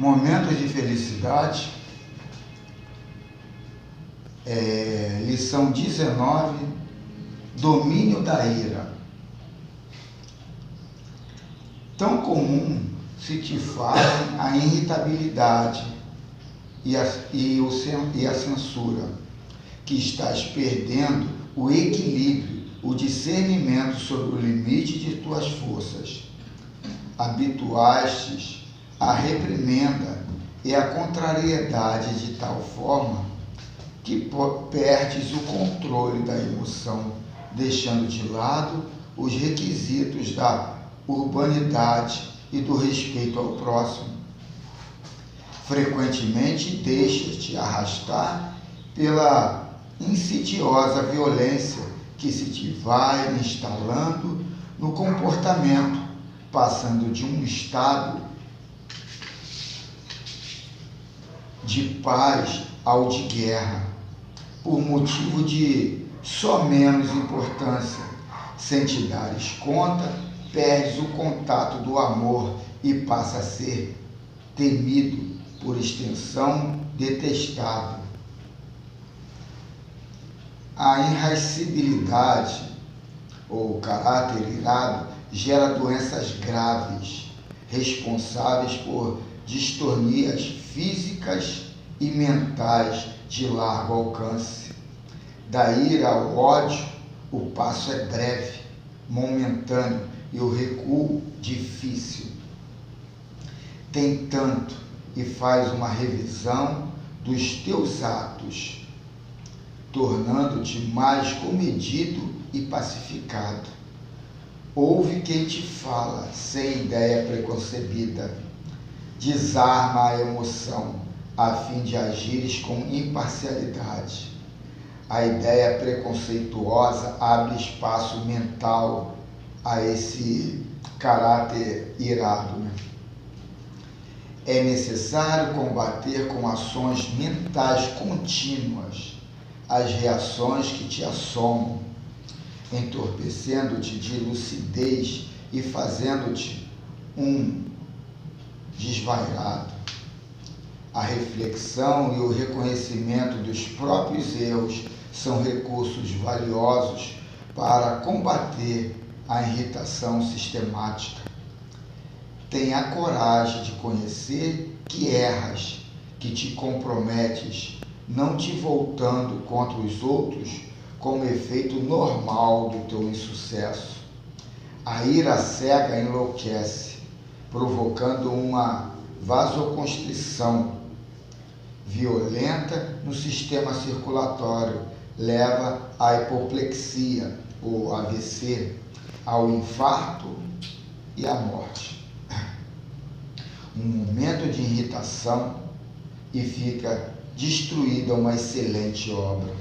Momentos de felicidade, lição 19, domínio da ira. Tão comum se te fazem a irritabilidade e a censura, que estás perdendo o equilíbrio, o discernimento sobre o limite de tuas forças. Habituaste a reprimenda e a contrariedade de tal forma que perdes o controle da emoção, deixando de lado os requisitos da urbanidade e do respeito ao próximo. Frequentemente deixas-te arrastar pela insidiosa violência que se te vai instalando no comportamento, passando de um estado de paz ao de guerra, por motivo de só menos importância. Sem te dares conta, perdes o contato do amor e passa a ser temido, por extensão, detestável. A irascibilidade ou caráter irado gera doenças graves, responsáveis por distornias físicas e mentais de largo alcance. Da ira ao ódio, o passo é breve, momentâneo e o recuo difícil. Tem tanto e faz uma revisão dos teus atos, tornando-te mais comedido e pacificado. Ouve quem te fala sem ideia preconcebida. Desarma a emoção, a fim de agires com imparcialidade. A ideia preconceituosa abre espaço mental a esse caráter irado. É necessário combater com ações mentais contínuas as reações que te assomam, entorpecendo-te de lucidez e fazendo-te um desvairado. A reflexão e o reconhecimento dos próprios erros são recursos valiosos para combater a irritação sistemática. Tenha a coragem de conhecer que erras, que te comprometes, não te voltando contra os outros como efeito normal do teu insucesso. A ira cega enlouquece, provocando uma vasoconstrição violenta no sistema circulatório, leva à hipoplexia ou AVC, ao infarto e à morte. Um momento de irritação e fica destruída uma excelente obra.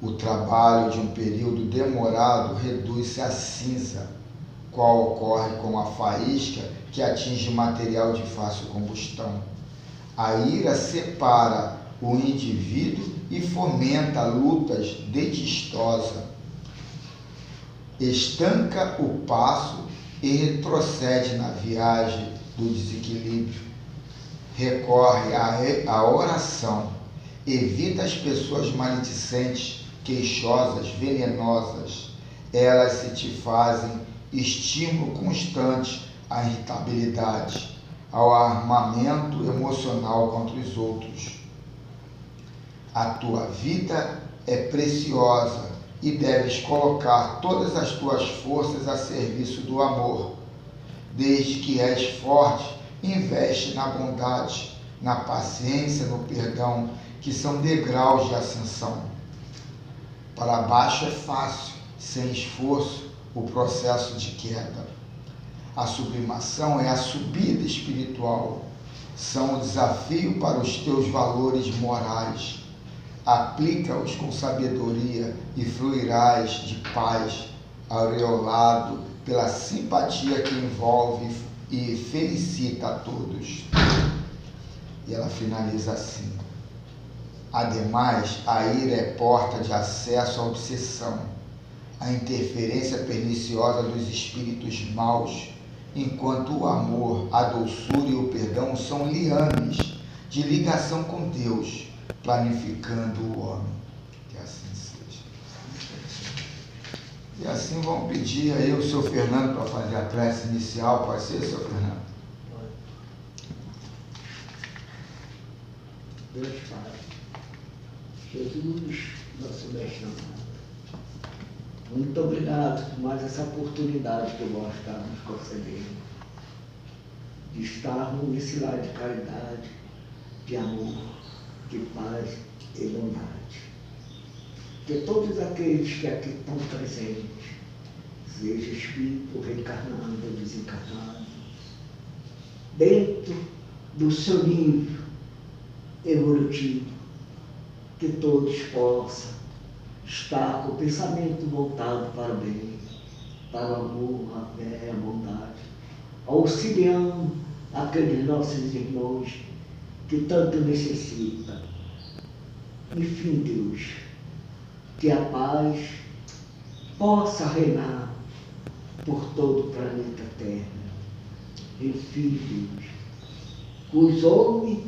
O trabalho de um período demorado reduz-se a cinza, qual ocorre com a faísca que atinge material de fácil combustão. A ira separa o indivíduo e fomenta lutas desditosas. Estanca o passo e retrocede na viagem do desequilíbrio. Recorre à oração. Evita as pessoas maledicentes, queixosas, venenosas. Elas se te fazem estímulo constante à irritabilidade, ao armamento emocional contra os outros. A tua vida é preciosa e deves colocar todas as tuas forças a serviço do amor. Desde que és forte, investe na bondade, na paciência, no perdão, que são degraus de ascensão. Para baixo é fácil, sem esforço, o processo de queda. A sublimação é a subida espiritual, são o desafio para os teus valores morais. Aplica-os com sabedoria e fluirás de paz, aureolado pela simpatia que envolve e felicita a todos. E ela finaliza assim: ademais, a ira é porta de acesso à obsessão, à interferência perniciosa dos espíritos maus enquanto o amor, a doçura e o perdão são liames de ligação com Deus, planificando o homem. Que assim seja. E assim vamos pedir aí o seu Fernando para fazer a prece inicial. Pode ser, seu Fernando? Deus Pai, Jesus, nosso mestre amado, muito obrigado por mais essa oportunidade que o vós está nos concedendo, de estarmos nesse lar de caridade, de amor, de paz e bondade. Que todos aqueles que aqui estão presentes, seja espírito reencarnado ou desencarnado, dentro do seu nível evolutivo, que todos possam estar com o pensamento voltado para o bem, para o amor, a fé, a bondade, auxiliando aqueles nossos irmãos que tanto necessitam. Enfim, Deus, que a paz possa reinar por todo o planeta Terra. Enfim, Deus, que os homens,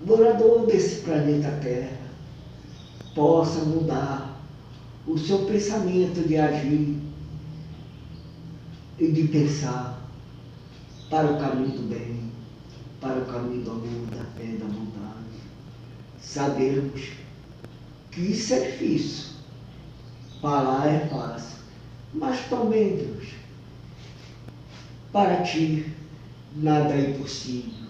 moradores desse planeta Terra, possam mudar o seu pensamento de agir e de pensar para o caminho do bem, para o caminho do amor, da fé e da bondade. Sabemos que isso é difícil, falar é fácil, mas também, Deus, para ti nada é impossível,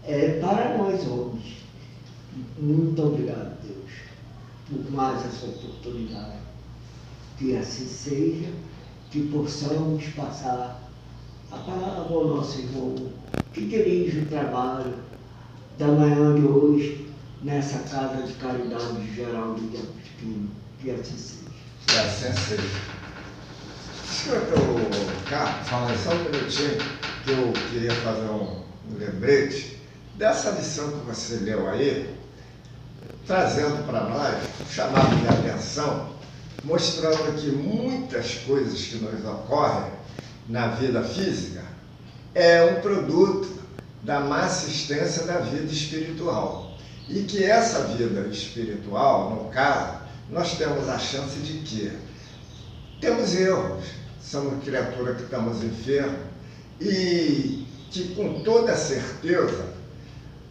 é para nós homens. Muito obrigado, Deus, por mais essa oportunidade. Que assim seja, que possamos passar a palavra ao nosso irmão que dirige o trabalho da manhã de hoje nessa casa de caridade geral de Agostinho. Que assim seja. Que assim seja. Senhor Carlos, Fala aí. só um minutinho que eu queria fazer um lembrete dessa lição que você leu aí, trazendo para nós, chamado de atenção, mostrando que muitas coisas que nos ocorrem na vida física é um produto da má assistência da vida espiritual. E que essa vida espiritual, no caso, nós temos a chance de quê? Temos erros, somos criaturas que estamos enfermos e que com toda certeza,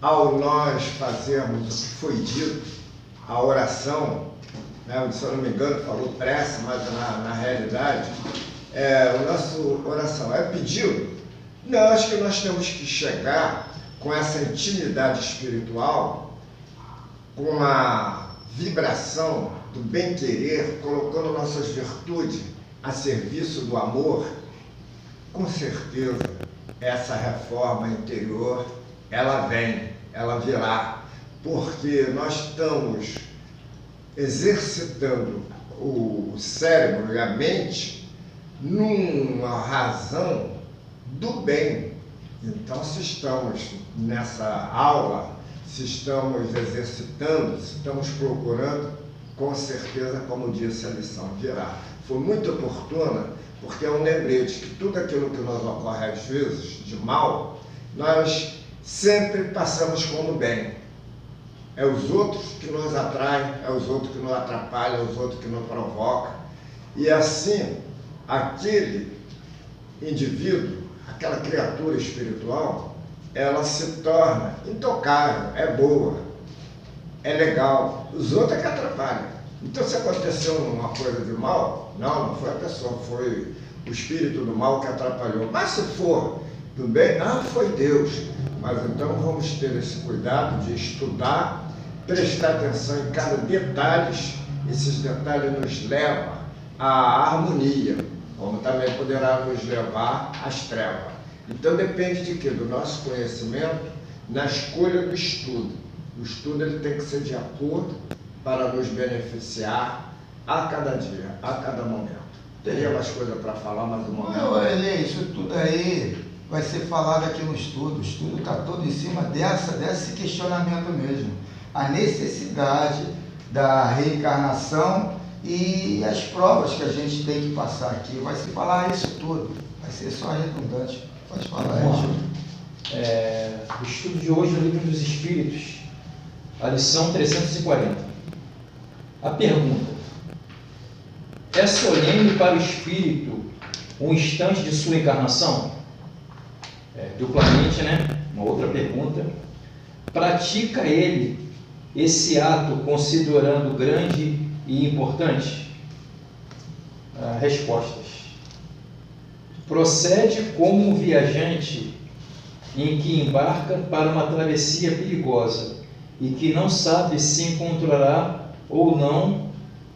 ao nós fazermos o que foi dito, a oração, né, se eu não me engano falou prece, mas na realidade, a nossa oração é pedido, nós que nós temos que chegar com essa intimidade espiritual, com a vibração do bem-querer, colocando nossas virtudes a serviço do amor, com certeza essa reforma interior, ela vem, ela virá, porque nós estamos exercitando o cérebro e a mente numa razão do bem. Então, se estamos nessa aula, se estamos exercitando, se estamos procurando, com certeza, como disse a lição, virá. Foi muito oportuna, porque é um lembrete que tudo aquilo que nos ocorre às vezes de mal, nós sempre passamos como bem. É os outros que nos atraem, é os outros que nos atrapalham, é os outros que nos provocam. E assim, aquele indivíduo, aquela criatura espiritual, ela se torna intocável, é boa, é legal. Os outros é que atrapalham. Então, se aconteceu uma coisa de mal, não foi a pessoa, foi o espírito do mal que atrapalhou. Mas se for do bem, não, foi Deus. Mas então vamos ter esse cuidado de estudar, prestar atenção em cada detalhe. Esses detalhes nos levam à harmonia, como também poderá nos levar às trevas. Então depende de quê? Do nosso conhecimento na escolha do estudo. O estudo ele tem que ser de acordo para nos beneficiar a cada dia, a cada momento. Teria mais coisa para falar, mas o momento... Não, Eli, isso tudo aí vai ser falado aqui no estudo. O estudo está todo em cima desse questionamento mesmo. A necessidade da reencarnação E as provas que a gente tem que passar aqui, vai se falar isso tudo, vai ser só redundante. Pode falar, o estudo de hoje no Livro dos Espíritos, a lição 340. A pergunta: é solene para o espírito um instante de sua encarnação? Duplamente, né? Uma outra pergunta. Pratica ele esse ato considerando grande e importante? Respostas. Procede como um viajante em que embarca para uma travessia perigosa e que não sabe se encontrará ou não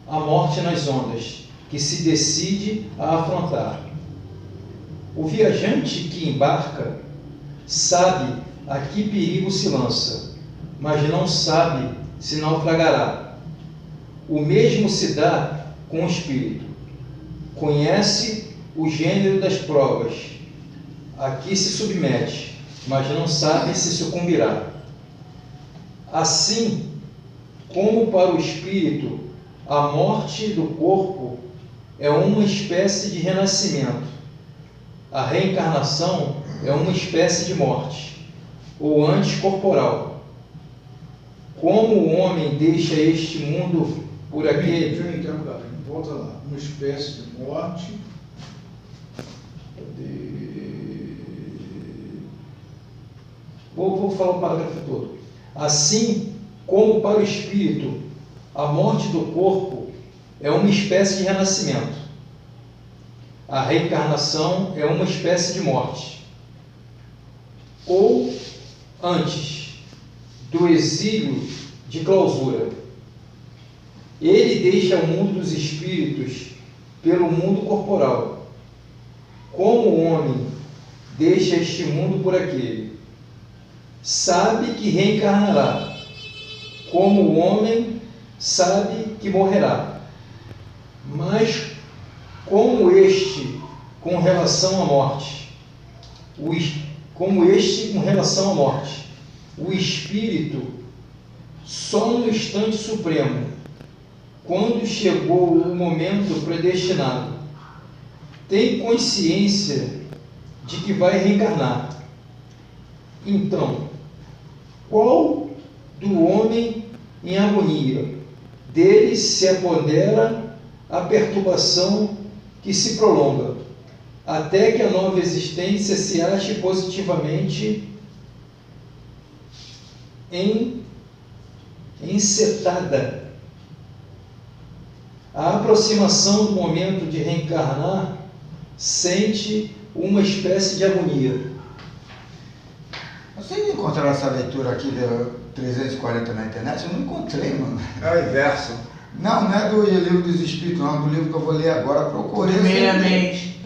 a morte nas ondas, que se decide a afrontar. O viajante que embarca sabe a que perigo se lança, mas não sabe se naufragará. O mesmo se dá com o espírito. Conhece o gênero das provas a que se submete, mas não sabe se sucumbirá. Assim como para o espírito a morte do corpo é uma espécie de renascimento, a reencarnação é uma espécie de morte, ou antes corporal. Como o homem deixa este mundo por aquele... Volta lá. Uma espécie de morte. Vou falar o parágrafo todo. Assim como para o espírito a morte do corpo é uma espécie de renascimento, a reencarnação é uma espécie de morte, ou antes do exílio de clausura. Ele deixa o mundo dos espíritos pelo mundo corporal, como o homem deixa este mundo por aquele. Sabe que reencarnará, como o homem sabe que morrerá. Mas como este com relação à morte, o espírito só no instante supremo, quando chegou o momento predestinado, tem consciência de que vai reencarnar. Então, qual do homem em agonia dele se apodera a perturbação que se prolonga, até que a nova existência se ache positivamente encetada. A aproximação do momento de reencarnar sente uma espécie de agonia. Vocês encontraram essa leitura aqui do 340 na internet? Eu não encontrei, mano. É o inverso. Não é do Livro dos Espíritos, não, é do livro que eu vou ler agora. Procurei. Primeiramente.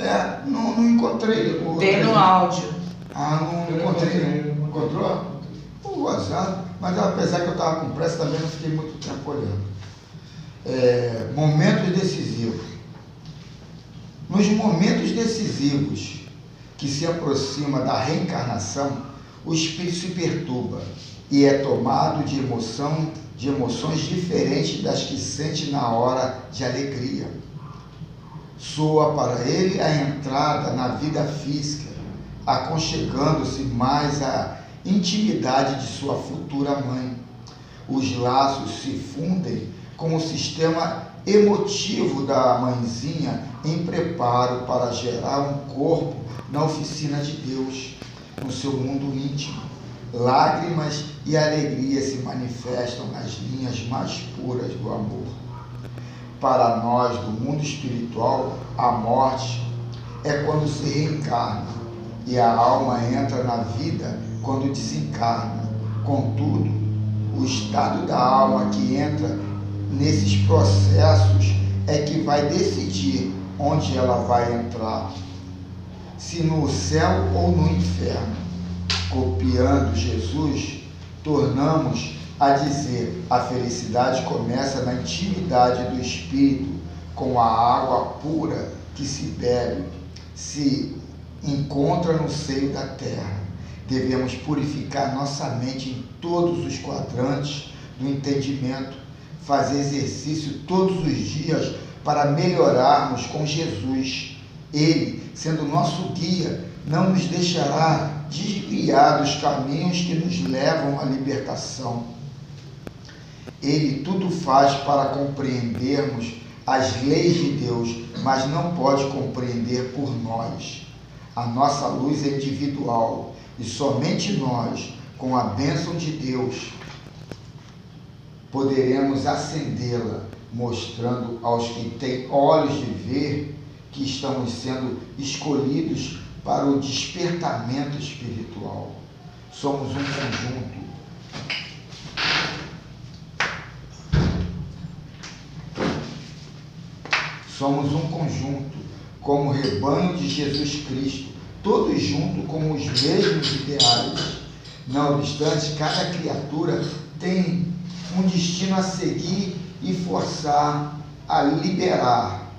Não encontrei. Tem no áudio. Não encontrei. Encontrou? Gozado. Mas apesar que eu estava com pressa, também não fiquei muito tempo olhando. Momentos decisivos. Nos momentos decisivos que se aproxima da reencarnação, o espírito se perturba e é tomado de emoções diferentes das que sente na hora de alegria. Soa para ele a entrada na vida física, aconchegando-se mais à intimidade de sua futura mãe. Os laços se fundem com o sistema emotivo da mãezinha em preparo para gerar um corpo na oficina de Deus, no seu mundo íntimo. Lágrimas e alegria se manifestam nas linhas mais puras do amor. Para nós, do mundo espiritual, a morte é quando se reencarna e a alma entra na vida quando desencarna. Contudo, o estado da alma que entra nesses processos é que vai decidir onde ela vai entrar, se no céu ou no inferno. Copiando Jesus, tornamos a dizer: a felicidade começa na intimidade do espírito, com a água pura que se bebe, se encontra no seio da terra. Devemos purificar nossa mente em todos os quadrantes do entendimento, fazer exercício todos os dias para melhorarmos com Jesus. Ele, sendo nosso guia, não nos deixará desviar dos caminhos que nos levam à libertação. Ele tudo faz para compreendermos as leis de Deus, mas não pode compreender por nós. A nossa luz é individual e somente nós, com a bênção de Deus, poderemos acendê-la, mostrando aos que têm olhos de ver que estamos sendo escolhidos para o despertamento espiritual. Somos um conjunto. Somos um conjunto, como o rebanho de Jesus Cristo, todos juntos com os mesmos ideais. Não obstante, cada criatura tem um destino a seguir e forças a liberar.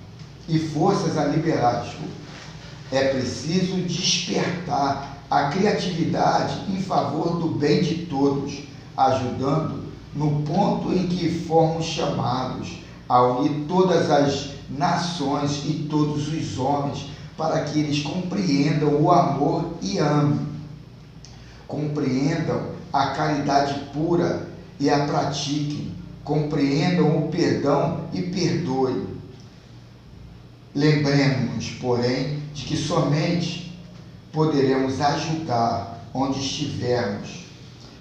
É preciso despertar a criatividade em favor do bem de todos, ajudando no ponto em que fomos chamados a unir todas as nações e todos os homens para que eles compreendam o amor e amem, compreendam a caridade pura e a pratiquem, compreendam o perdão e perdoem. Lembremos-nos, porém, de que somente poderemos ajudar onde estivermos,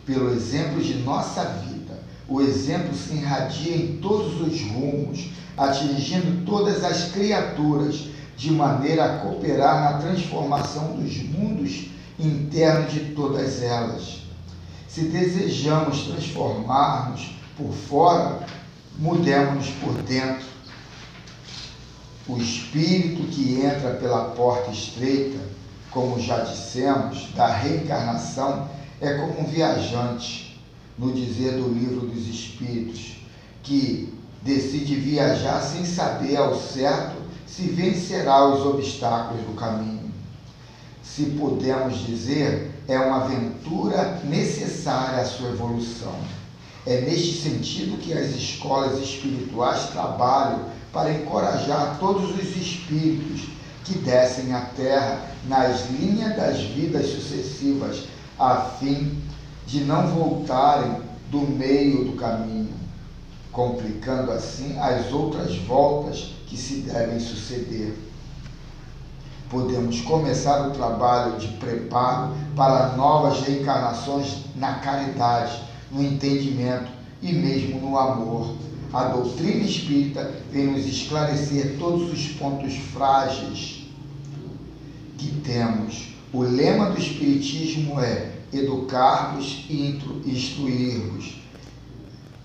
pelo exemplo de nossa vida. O exemplo se irradia em todos os rumos, atingindo todas as criaturas, de maneira a cooperar na transformação dos mundos internos de todas elas. Se desejamos transformar-nos por fora, mudemos-nos por dentro. O espírito que entra pela porta estreita, como já dissemos, da reencarnação, é como um viajante, no dizer do Livro dos Espíritos, que decide viajar sem saber ao certo se vencerá os obstáculos do caminho. Se podemos dizer, é uma aventura necessária à sua evolução. É neste sentido que as escolas espirituais trabalham para encorajar todos os espíritos que descem à Terra nas linhas das vidas sucessivas, a fim de não voltarem do meio do caminho, complicando assim as outras voltas que se devem suceder. Podemos começar o trabalho de preparo para novas reencarnações na caridade, no entendimento e mesmo no amor. A doutrina espírita vem nos esclarecer todos os pontos frágeis que temos. O lema do espiritismo é educar-vos e instruir-vos.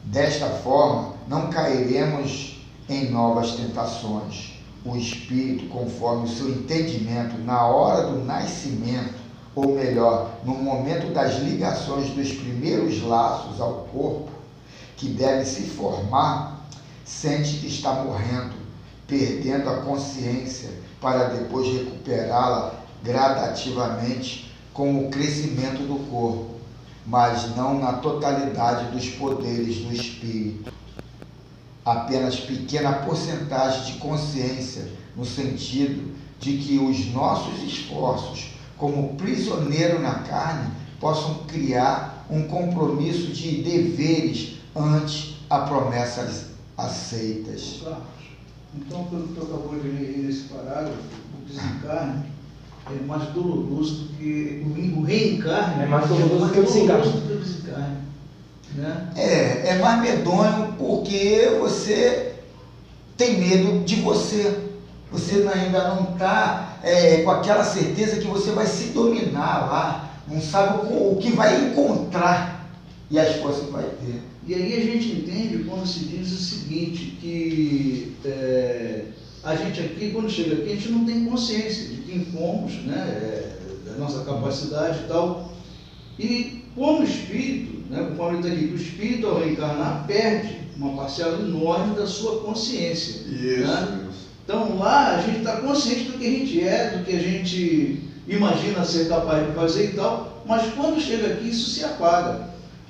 Desta forma, não cairemos em novas tentações. O espírito, conforme o seu entendimento, na hora do nascimento, ou melhor, no momento das ligações dos primeiros laços ao corpo, que deve se formar, sente que está morrendo, perdendo a consciência, para depois recuperá-la gradativamente com o crescimento do corpo, mas não na totalidade dos poderes do espírito. Apenas pequena porcentagem de consciência, no sentido de que os nossos esforços, como prisioneiro na carne, possam criar um compromisso de deveres ante a promessas aceitas. Carlos, então, pelo que tu acabou de ler nesse parágrafo, o desencarne é mais doloroso do que o reencarne. É mais doloroso do que o desencarne. Né? É mais medonho porque você tem medo de você. Você ainda não está com aquela certeza que você vai se dominar lá, não sabe o que vai encontrar e as forças que vai ter. E aí a gente entende quando se diz o seguinte, que a gente aqui, quando chega aqui, a gente não tem consciência de quem fomos, né, da nossa capacidade e tal. E como espírito, né, conforme está aqui, que o espírito ao reencarnar perde uma parcela enorme da sua consciência. Isso, né? isso. Então lá a gente está consciente do que a gente é, do que a gente imagina ser capaz de fazer e tal, mas quando chega aqui isso se apaga.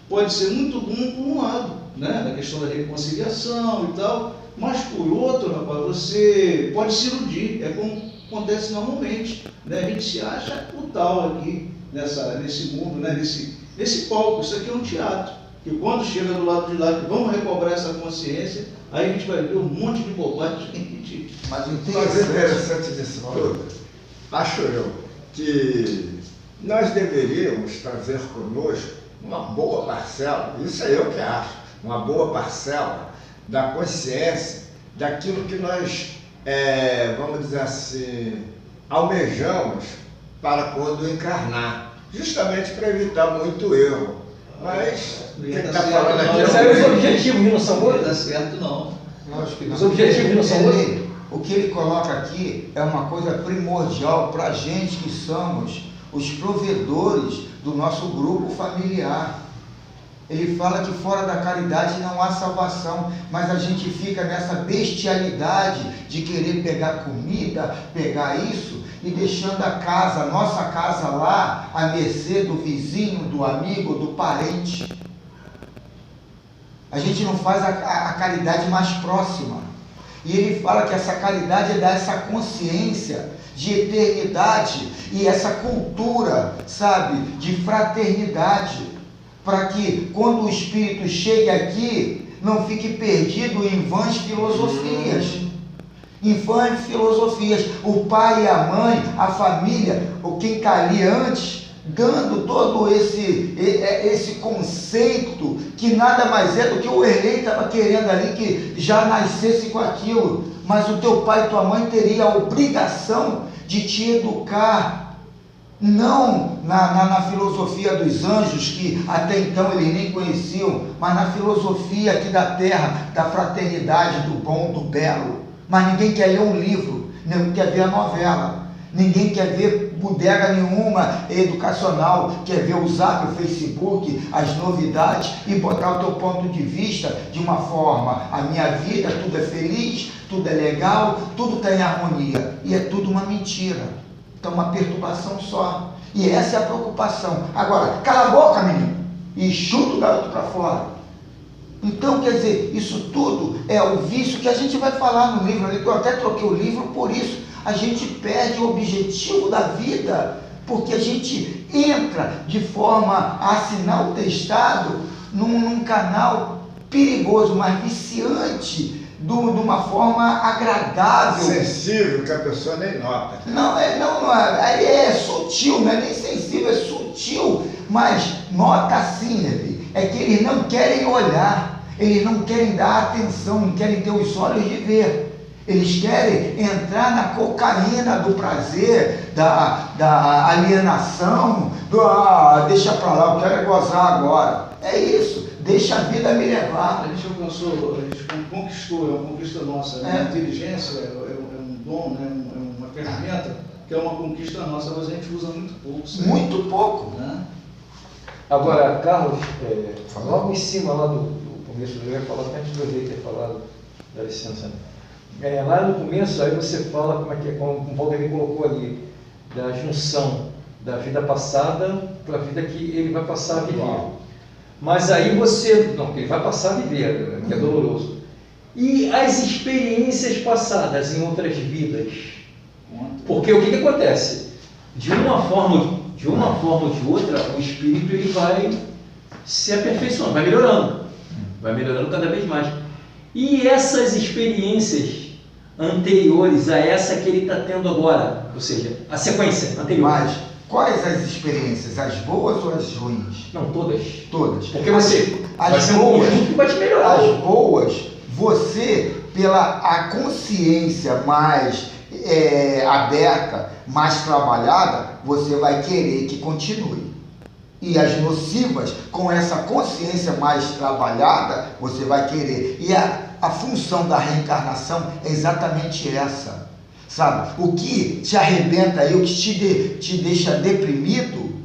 Pode ser muito bom por um lado, né, na questão da reconciliação e tal, mas por outro, rapaz, você pode se iludir, é como acontece normalmente, né? A gente se acha o tal aqui, nesse mundo, né, nesse palco. Isso aqui é um teatro, que quando chega do lado de lá, que vamos recobrar essa consciência, aí a gente vai ver um monte de bobagem que a gente... Mas o Mas o interessante disso tudo, acho eu, que nós deveríamos trazer conosco uma boa parcela, isso é eu que acho, uma boa parcela da consciência daquilo que nós, vamos dizer assim, almejamos para quando encarnar, justamente para evitar muito erro. Mas quem está falando aqui Mas aí os objetivos não são Não outros? dá certo, não. Lógico que não. Os objetivos não são outros? O que ele coloca aqui é uma coisa primordial para a gente que somos os provedores do nosso grupo familiar. Ele fala que fora da caridade não há salvação, mas a gente fica nessa bestialidade de querer pegar comida, pegar isso e deixando a casa, nossa casa lá, à mercê do vizinho, do amigo, do parente. A gente não faz a caridade mais próxima. E ele fala que essa caridade é dar essa consciência de eternidade e essa cultura, sabe, de fraternidade, para que quando o Espírito chegue aqui, não fique perdido em vãs filosofias. Em vãs filosofias. O pai e a mãe, a família, ou quem está ali antes, dando todo esse conceito, que nada mais é do que o Erlei estava querendo ali, que já nascesse com aquilo. Mas o teu pai e tua mãe teriam a obrigação de te educar, não na filosofia dos anjos, que até então eles nem conheciam, mas na filosofia aqui da terra, da fraternidade, do bom, do belo. Mas ninguém quer ler um livro, ninguém quer ver a novela, ninguém quer ver bodega nenhuma educacional, quer ver o Zap, o Facebook, as novidades e botar o teu ponto de vista de uma forma: a minha vida, tudo é feliz, tudo é legal, tudo está em harmonia, e é tudo uma mentira. Então, uma perturbação só. E essa é a preocupação. Agora, cala a boca, menino, e chuta o garoto para fora. Então, quer dizer, isso tudo é o vício que a gente vai falar no livro. Eu até troquei o livro por isso. A gente perde o objetivo da vida, porque a gente entra de forma a assinar o testado num canal perigoso, mas viciante, de uma forma agradável. sensível, que a pessoa nem nota. Não, aí é sutil, não é nem sensível, é sutil, mas nota sim, é que eles não querem olhar, eles não querem dar atenção, não querem ter os olhos de ver. Eles querem entrar na cocaína do prazer, da alienação, deixa pra lá, eu quero é gozar agora. É isso, deixa a vida me levar. A gente alcançou, a gente conquistou, é uma conquista nossa, né? A inteligência é um dom, né? É uma ferramenta que é uma conquista nossa, mas a gente usa muito pouco. Certo? Muito pouco. Né? Agora, Carlos, logo em cima lá do começo do livro, falou antes do Erlei ter falado, dá licença, lá no começo, aí você fala como o Valdir colocou ali, da junção da vida passada para a vida que ele vai passar a viver. Mas aí ele vai passar a viver, que é doloroso. E as experiências passadas em outras vidas? Porque o que acontece? De uma forma ou de outra, o espírito ele vai se aperfeiçoando, vai melhorando cada vez mais. E essas experiências anteriores a essa que ele está tendo agora, ou seja, a sequência anterior. Mas quais as experiências, as boas ou as ruins? Não, todas. Todas. Porque você vai as ser um boas, conjunto que vai te melhorar. as boas, você, pela a consciência mais aberta, mais trabalhada, você vai querer que continue. E as nocivas, com essa consciência mais trabalhada, você vai querer. E a função da reencarnação é exatamente essa, sabe? O que te arrebenta aí, o que te deixa deprimido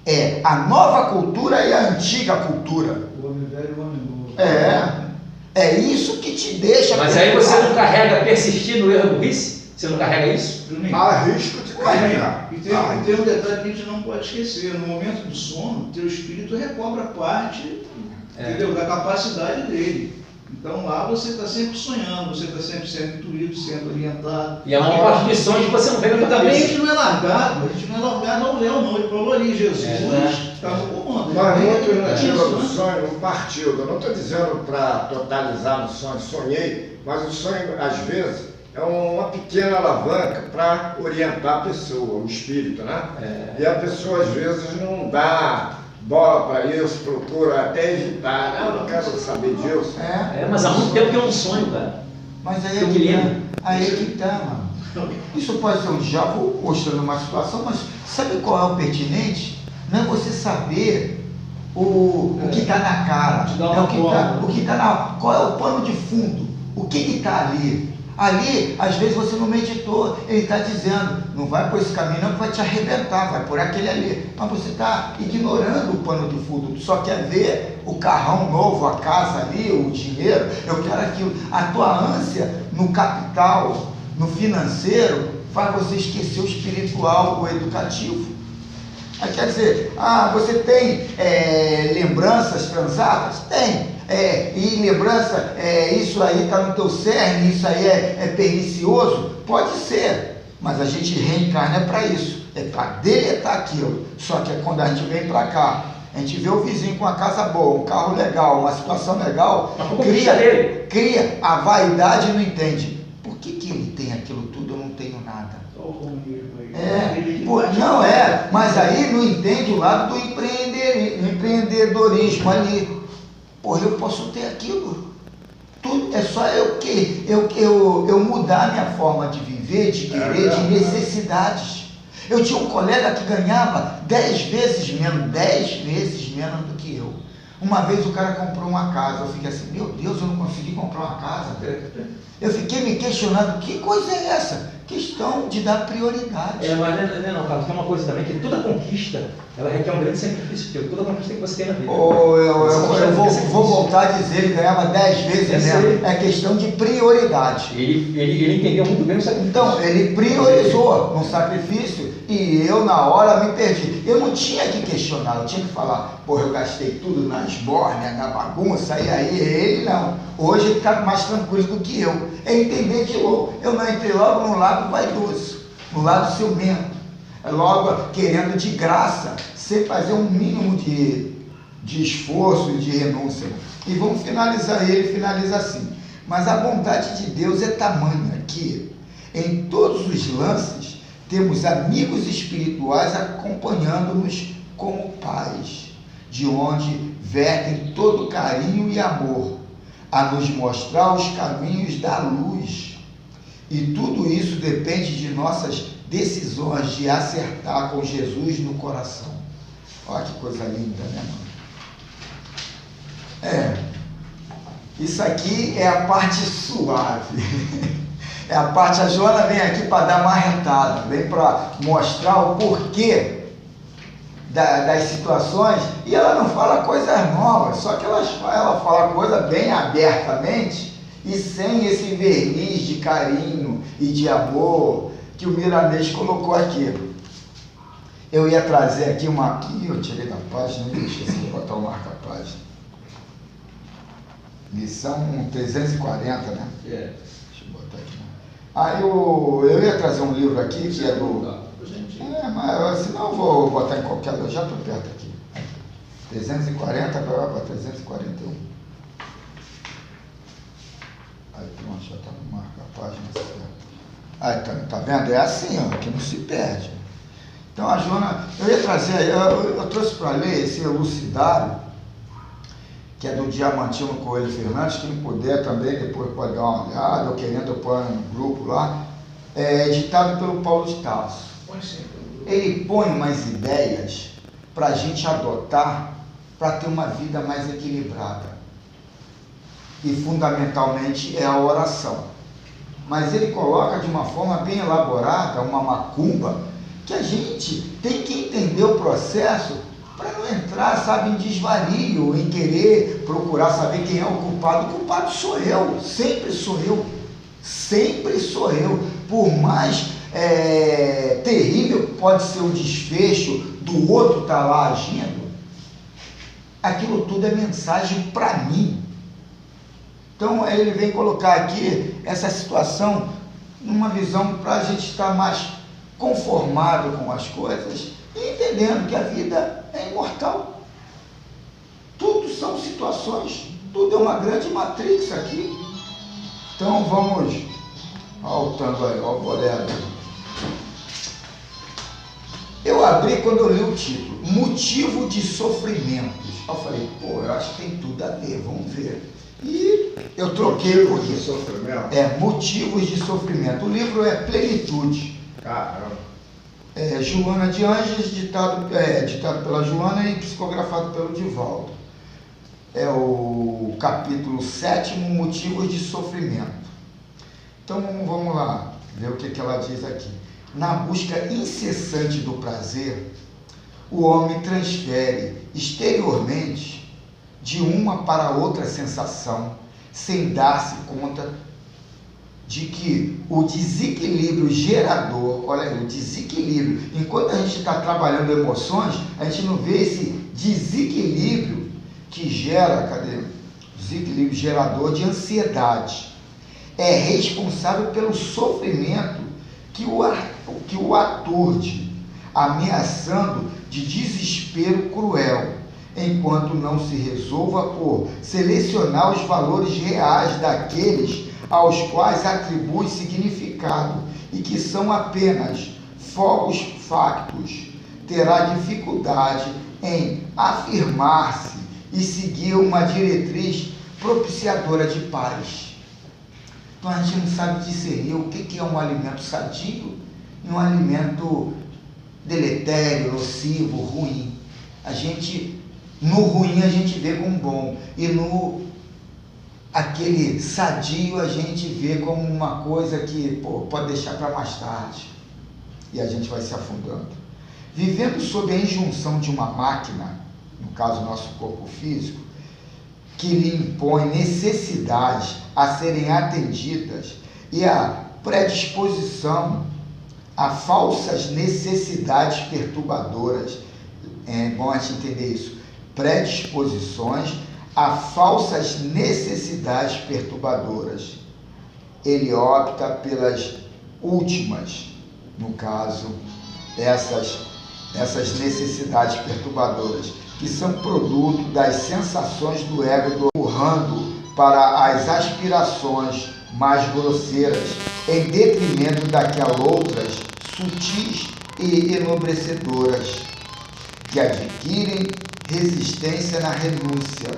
é a nova cultura e a antiga cultura. O homem velho e o homem novo. É isso que te deixa... Mas aí você não carrega persistir no erro burrice? Você não carrega isso? Juninho, Há risco de carregar. E tem um detalhe que a gente não pode esquecer. No momento do sono, teu espírito recobra parte entendeu? Da capacidade dele. Então lá você está sempre sonhando, você está sempre sendo intuído, sendo orientado. E a maior parte de sonhos que você não vê na E tua também a cabeça. gente não é largado ao léu, não. Ele falou ali, Jesus estava no comando. Mas muitos Ele não tinha tiram do sonho. sonho, não partiu. Eu não estou dizendo para totalizar no sonho, sonhei, mas o sonho, às vezes, é uma pequena alavanca para orientar a pessoa, o espírito, né? E a pessoa, às vezes, não dá bola para isso, procura até evitar. Ah, eu não quero saber disso. Mas há muito tempo que eu não sonho, cara. Mas aí Eu me lembro. aí é que tá, mano. Isso pode ser um já vou mostrando uma situação, mas sabe qual é o pertinente? Não é você saber o que está na cara, Te dá é uma o que está na. Qual é o pano de fundo? O que está ali? Ali, às vezes você não meditou, ele está dizendo, não vai por esse caminho não que vai te arrebentar, vai por aquele ali. Mas você está ignorando o pano de fundo, tu só quer ver o carrão novo, a casa ali, o dinheiro, eu quero aquilo. A tua ânsia no capital, no financeiro, faz você esquecer o espiritual, o educativo. Aí quer dizer, você tem lembranças transadas? Tem. E lembrança, isso aí está no teu cerne, isso aí é pernicioso? Pode ser, mas a gente reencarna para isso, é para deletar aquilo. Só que é quando a gente vem para cá, a gente vê o vizinho com uma casa boa, um carro legal, uma situação legal, cria a vaidade e não entende. Por que ele tem aquilo tudo, eu não tenho nada? Mas aí não entende o lado do empreendedorismo ali. Porra, eu posso ter aquilo. Tudo, é só eu mudar a minha forma de viver, de querer, de necessidades. Eu tinha um colega que ganhava 10 vezes menos do que eu. Uma vez o cara comprou uma casa, eu fiquei assim, meu Deus, eu não consegui comprar uma casa. Eu fiquei me questionando, que coisa é essa? Questão de dar prioridade. Mas não, Carlos, tem uma coisa também, que toda conquista, ela requer um grande sacrifício teu, toda conquista que você tem na vida. Eu vou voltar a dizer, ele ganhava 10 vezes mesmo. É questão de prioridade. Ele entendeu muito bem o sacrifício. Então, ele priorizou no sacrifício e eu, na hora, me perdi. Eu não tinha que questionar, eu tinha que falar, eu gastei tudo na esbórnia, na bagunça, e aí ele não. Hoje ele está mais tranquilo do que eu. É entender que eu não entrei logo no lado vaidoso, no lado ciumento. É logo querendo de graça, sem fazer um mínimo de esforço e de renúncia. E vamos finalizar, ele finaliza assim. Mas a bondade de Deus é tamanha que, em todos os lances, temos amigos espirituais acompanhando-nos como pais, de onde vertem todo carinho e amor, a nos mostrar os caminhos da luz. E tudo isso depende de nossas decisões de acertar com Jesus no coração. Olha que coisa linda, né, mano? Isso aqui é a parte suave. É a parte, a Joana vem aqui para dar uma retada, vem para mostrar o porquê das situações, e ela não fala coisas novas, só que ela fala coisa bem abertamente e sem esse verniz de carinho e de amor que o Milanês colocou aqui. Eu ia trazer aqui eu tirei da página, deixa eu botar o marca-página. Lição 340, né? Deixa eu botar aqui. Aí eu ia trazer um livro aqui que é do... mas senão eu vou botar em qualquer lugar, já estou perto aqui. 340 para 341. Aí pronto, já está no marca-página certo. Aí tá vendo? É assim, que não se perde. Então a Joana, eu ia trazer, eu trouxe para ler esse Elucidário, que é do Diamantino Coelho Fernandes, quem puder também, depois pode dar uma olhada, ou querendo eu pôr no grupo lá, editado pelo Paulo de Tarso. Ele põe umas ideias para a gente adotar para ter uma vida mais equilibrada. E fundamentalmente é a oração. Mas ele coloca de uma forma bem elaborada, uma macumba, que a gente tem que entender o processo para não entrar, sabe, em desvario, em querer procurar saber quem é o culpado. O culpado sou eu, sempre sou eu, sempre sou eu. Por mais terrível que pode ser o desfecho do outro estar lá agindo, aquilo tudo é mensagem para mim. Então ele vem colocar aqui essa situação numa visão para a gente estar mais conformado com as coisas e entendendo que a vida é imortal. Tudo são situações, tudo é uma grande matrix aqui. Então vamos voltando aí, ó, vou ler. Eu abri quando eu li o título, Motivo de Sofrimentos. Eu falei, pô, eu acho que tem tudo a ver, vamos ver. E eu troquei por de isso. sofrimento. Motivos de Sofrimento. O livro é Plenitude. Caramba. Joana de Anjos, ditado pela Joana e psicografado pelo Divaldo. É o capítulo 7º, Motivos de Sofrimento. Então vamos lá, ver o que ela diz aqui. Na busca incessante do prazer, o homem transfere exteriormente de uma para outra sensação, sem dar-se conta de que o desequilíbrio gerador, olha aí, o desequilíbrio, enquanto a gente está trabalhando emoções, a gente não vê esse desequilíbrio que gera, desequilíbrio gerador de ansiedade. É responsável pelo sofrimento que o aturde, ameaçando de desespero cruel, enquanto não se resolva por selecionar os valores reais daqueles aos quais atribui significado e que são apenas fogos factos, terá dificuldade em afirmar-se e seguir uma diretriz propiciadora de paz. Então a gente não sabe discernir o que é um alimento sadio e um alimento deletério, nocivo, ruim. No ruim a gente vê como bom, e no aquele sadio a gente vê como uma coisa que pode deixar para mais tarde, e a gente vai se afundando. Vivendo sob a injunção de uma máquina, no caso nosso corpo físico, que lhe impõe necessidades a serem atendidas e a predisposição a falsas necessidades perturbadoras. É bom a gente entender isso. Predisposições a falsas necessidades perturbadoras. Ele opta pelas últimas, no caso, essas necessidades perturbadoras, que são produto das sensações do ego, empurrando para as aspirações mais grosseiras, em detrimento daquelas outras sutis e enobrecedoras, que adquirem resistência na renúncia,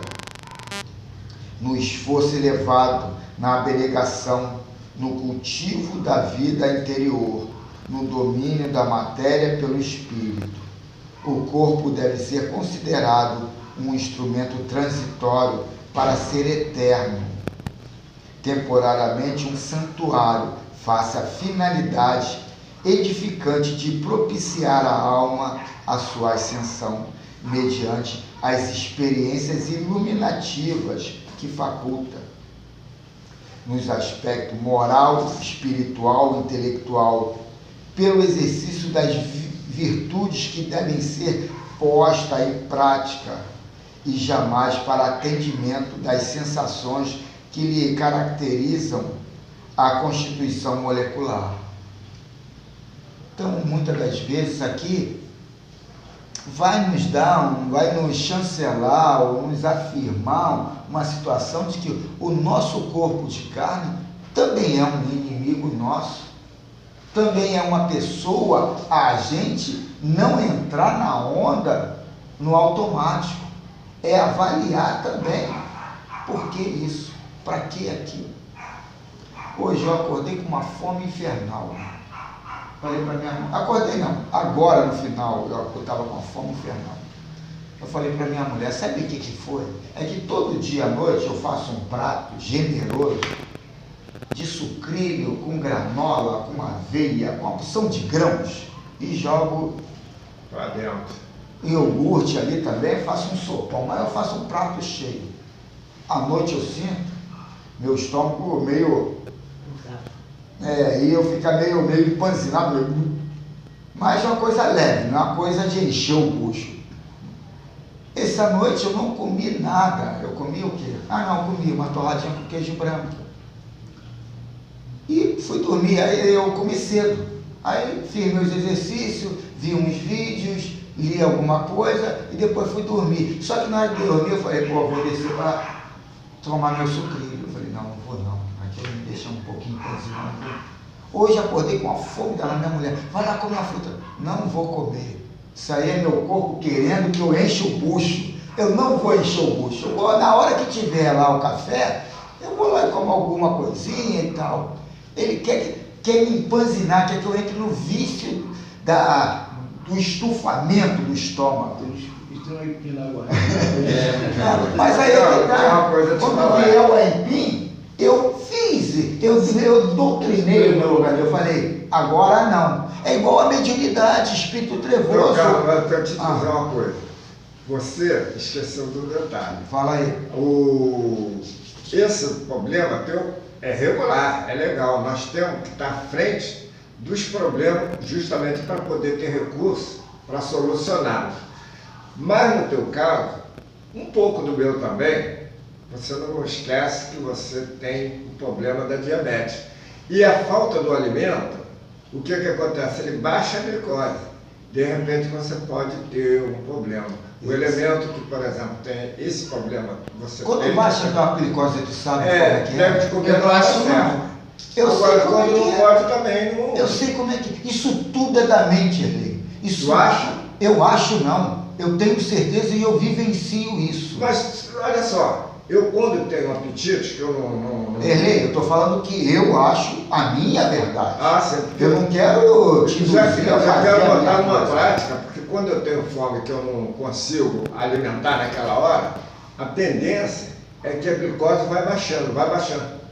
no esforço elevado, na abnegação, no cultivo da vida interior, no domínio da matéria pelo espírito. O corpo deve ser considerado um instrumento transitório para ser eterno, temporariamente um santuário, face à finalidade edificante de propiciar à alma a sua ascensão, mediante as experiências iluminativas que faculta, nos aspectos moral, espiritual, intelectual, pelo exercício das virtudes que devem ser postas em prática, e jamais para atendimento das sensações que lhe caracterizam a constituição molecular. Então, muitas das vezes aqui vai nos chancelar ou nos afirmar uma situação de que o nosso corpo de carne também é um inimigo nosso, também é uma pessoa a gente não entrar na onda no automático, é avaliar também. Por que isso? Para que aquilo? Hoje eu acordei com uma fome infernal. Falei para minha mãe, acordei não, agora no final eu estava com uma fome infernal. Eu falei para minha mulher, sabe o que foi? É que todo dia à noite eu faço um prato generoso de sucrilho com granola, com aveia, com uma porção de grãos, e jogo Para dentro. iogurte ali também, faço um sopão, mas eu faço um prato cheio. À noite eu sinto meu estômago meio... e eu ficar meio empanzinado, mas é uma coisa leve, não é uma coisa de encher o bucho. Essa noite eu não comi nada. Eu comi o quê? Comi uma torradinha com queijo branco. E fui dormir, aí eu comi cedo. Aí fiz meus exercícios, vi uns vídeos, li alguma coisa e depois fui dormir. Só que na hora de dormir eu falei, vou descer para tomar meu sucrilho. Eu falei, não vou não. Aqui eu me deixar um pouquinho cozinhando. Hoje acordei com a fome da minha mulher. Vai lá comer uma fruta. Não vou comer. Isso aí é meu corpo querendo que eu enche o bucho. Eu não vou encher o bucho. Na hora que tiver lá o café, eu vou lá e como alguma coisinha e tal. Ele quer me empanzinar, quer que eu entre no vício do estufamento do estômago. Isso não é empina agora. Mas aí, quando vier o aipim, eu fiz, eu doutrinei o meu lugar. Eu falei, agora não. É igual a mediunidade, espírito trevoso. Carlos, eu te dizer uma coisa. Você esqueceu do detalhe. Fala aí. Esse problema teu é regular, é legal. Nós temos que estar à frente dos problemas justamente para poder ter recurso para solucioná-los. Mas no teu caso, um pouco do meu também, você não esquece que você tem o problema da diabetes. E a falta do alimento, o que acontece? Ele baixa a glicose. De repente você pode ter um problema. O elemento que, por exemplo, tem esse problema, você quando tem... baixa a glicose, tu sabe como é que é? Deve de comer eu não acho certo. Eu agora, sei como quando é que não é. pode também, não... Eu sei como é que... Isso tudo é da mente, Erlei. Tu acha? Eu acho não. Eu tenho certeza e eu vivencio isso. Mas, olha só, eu quando tenho apetite, que eu não... Erlei, eu estou falando que eu acho a minha verdade. Sim. Eu não quero te induzir a Eu fazer quero a botar minha numa coisa. prática, porque quando eu tenho fome que eu não consigo alimentar naquela hora, a tendência é que a glicose vai baixando.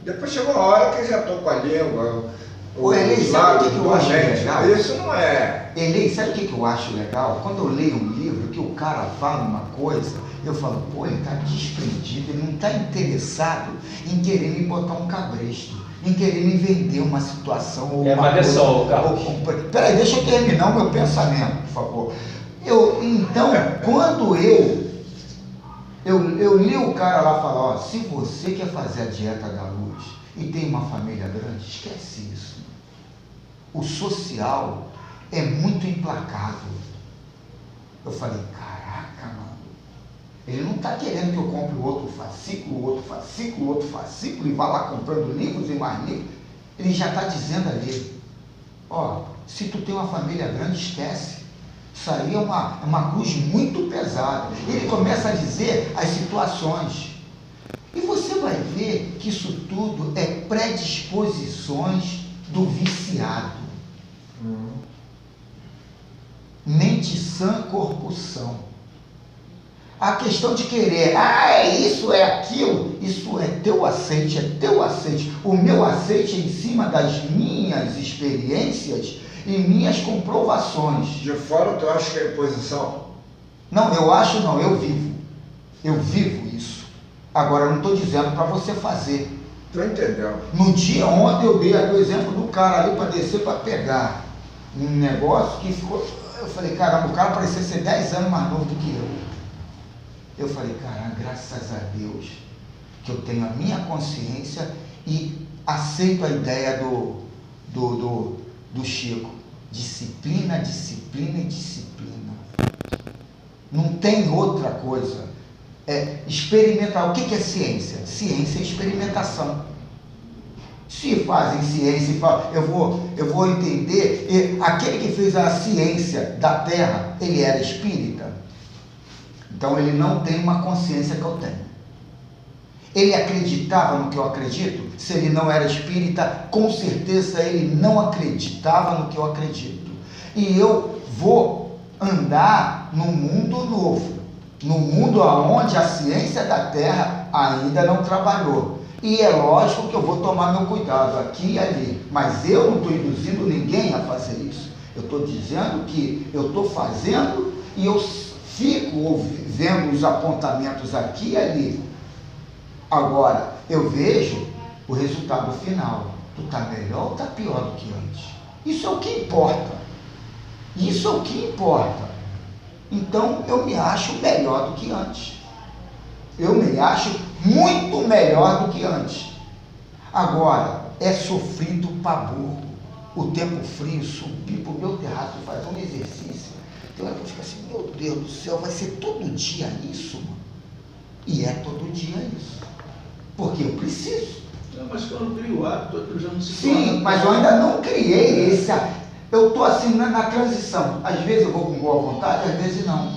Depois chegou uma hora que eu já estou com a língua, Ô, Erlei, sabe o que eu acho legal? Isso não é... Erlei, sabe o que eu acho legal? Quando eu leio um livro que o cara fala uma coisa, eu falo, pô, ele está desprendido, ele não está interessado em querer me botar um cabresto, em querer me vender uma situação ou uma olha só, Carlos. Peraí, deixa eu terminar o meu pensamento, por favor. Então, quando eu li o cara lá falar, ó, se você quer fazer a dieta da luz e tem uma família grande, esquece isso. O social é muito implacável. Eu falei, caraca, mano, ele não está querendo que eu compre outro fascículo e vá lá comprando livros e mais livros. Ele já está dizendo ali, ó, se tu tem uma família grande, esquece. Isso aí é uma cruz muito pesada. Ele começa a dizer as situações. E você vai ver que isso tudo é predisposições do viciado. Mente sã, corpo são. A questão de querer, é isso, é aquilo, isso é teu aceite, O meu aceite é em cima das minhas experiências e minhas comprovações. De fora tu acha que é imposição? Não, eu acho não, eu vivo. Eu vivo isso. Agora, eu não estou dizendo para você fazer. Tu entendeu? No dia ontem eu dei o exemplo do cara ali para descer para pegar um negócio que ficou... Eu falei, caramba, o cara parecia ser 10 anos mais novo do que eu. Eu falei, caramba, graças a Deus que eu tenho a minha consciência e aceito a ideia do Chico. Disciplina, disciplina e disciplina. Não tem outra coisa. É experimentar. O que é ciência? Ciência é experimentação. Se fazem ciência e falam, eu vou entender, aquele que fez a ciência da Terra, ele era espírita. Então ele não tem uma consciência que eu tenho. Ele acreditava no que eu acredito? Se ele não era espírita, com certeza ele não acreditava no que eu acredito. E eu vou andar num mundo novo, num mundo onde a ciência da Terra ainda não trabalhou. E é lógico que eu vou tomar meu cuidado aqui e ali, mas eu não estou induzindo ninguém a fazer isso. Eu estou dizendo que eu estou fazendo e eu fico vendo os apontamentos aqui e ali. Agora, eu vejo o resultado final. Tu está melhor ou está pior do que antes? Isso é o que importa. Isso é o que importa. Então, eu me acho melhor do que antes. Eu me acho muito melhor do que antes. Agora, é sofrido para burro. O tempo frio, subir para o meu terraço, fazer um exercício. Tem hora que eu fico assim, meu Deus do céu, vai ser todo dia isso, mano. E é todo dia isso. Porque eu preciso. Não, mas quando cria o hábito, aquilo já não se Sim, torna. mas eu ainda não criei esse. Eu estou assim na transição. Às vezes eu vou com boa vontade, às vezes não.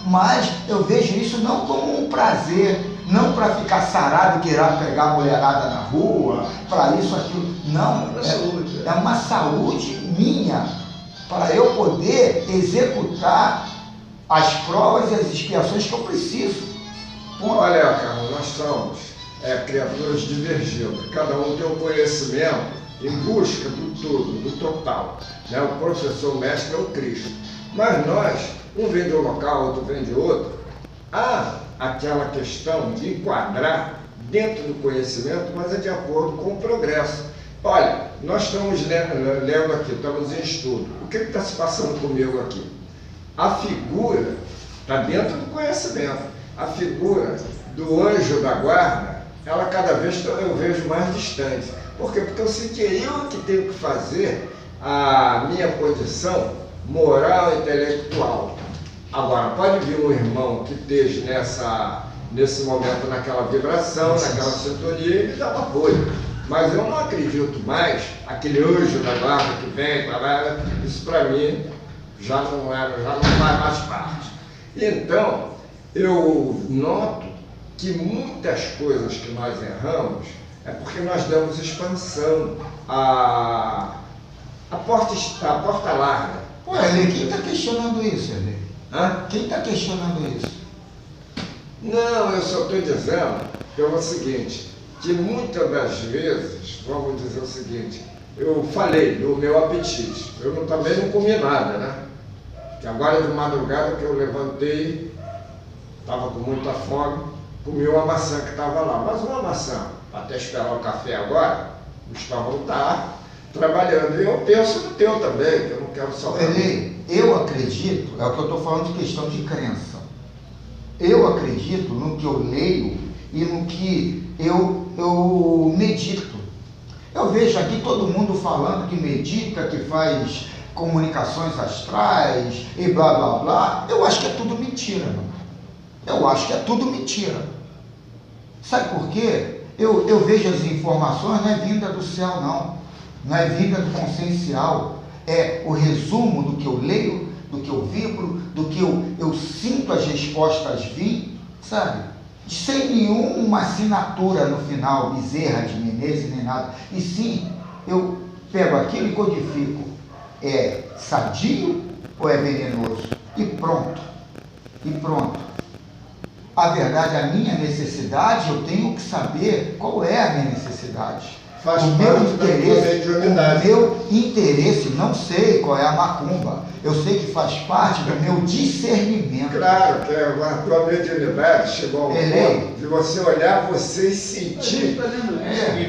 Mas eu vejo isso não como um prazer, não para ficar sarado e querer pegar a mulherada na rua, para isso, aquilo. Não, é uma saúde minha, para eu poder executar as provas e as expiações que eu preciso. Olha, Carlos, nós somos criaturas divergentes, cada um tem um conhecimento em busca do todo, do total. Né? O professor, o mestre é o Cristo. Mas nós, um vem de um local, outro vem de outro, há aquela questão de enquadrar dentro do conhecimento, mas é de acordo com o progresso. Olha, nós estamos lendo aqui, estamos em estudo. O que está se passando comigo aqui? A figura está dentro do conhecimento. A figura do anjo da guarda, ela cada vez eu vejo mais distante. Por quê? Porque eu sei que é eu que tenho que fazer a minha condição moral e intelectual. Agora, pode vir um irmão que esteja nesse momento naquela vibração, naquela sintonia, e me dá um apoio. Mas eu não acredito mais, aquele anjo da guarda que vem, isso para mim já não faz mais parte. Então, eu noto que muitas coisas que nós erramos é porque nós damos expansão, a porta larga. Pô, Eli, quem está questionando isso, Eli? Quem está questionando isso? Não, eu só estou dizendo que é o seguinte, que muitas das vezes, vamos dizer o seguinte, eu falei do meu apetite, eu também não comi nada, né? Que agora de madrugada que eu levantei, estava com muita fome, comi uma maçã que estava lá, mas uma maçã, até esperar o café agora, o estômago está trabalhando. E eu penso no teu também, que eu não quero só... Eli, eu acredito, é o que eu estou falando de questão de crença. Eu acredito no que eu leio e no que eu medito. Eu vejo aqui todo mundo falando que medita, que faz comunicações astrais e blá blá blá. Eu acho que é tudo mentira, mano. Eu acho que é tudo mentira. Sabe por quê? Eu vejo as informações, não é vinda do céu, não. Não é vinda do consciencial. É o resumo do que eu leio, do que eu vibro, do que eu sinto as respostas vir, sabe? Sem nenhuma assinatura no final, Bezerra de Menezes, nem nada. E sim, eu pego aquilo e codifico. É sadio ou é venenoso? E pronto. E pronto. A verdade, a minha necessidade, eu tenho que saber qual é a minha necessidade. Faz o meu interesse, mediunidade. o meu interesse, não sei qual é a macumba. Eu sei que faz parte do meu discernimento. Claro que a tua mediunidade chegou ao ponto de você olhar, você e sentir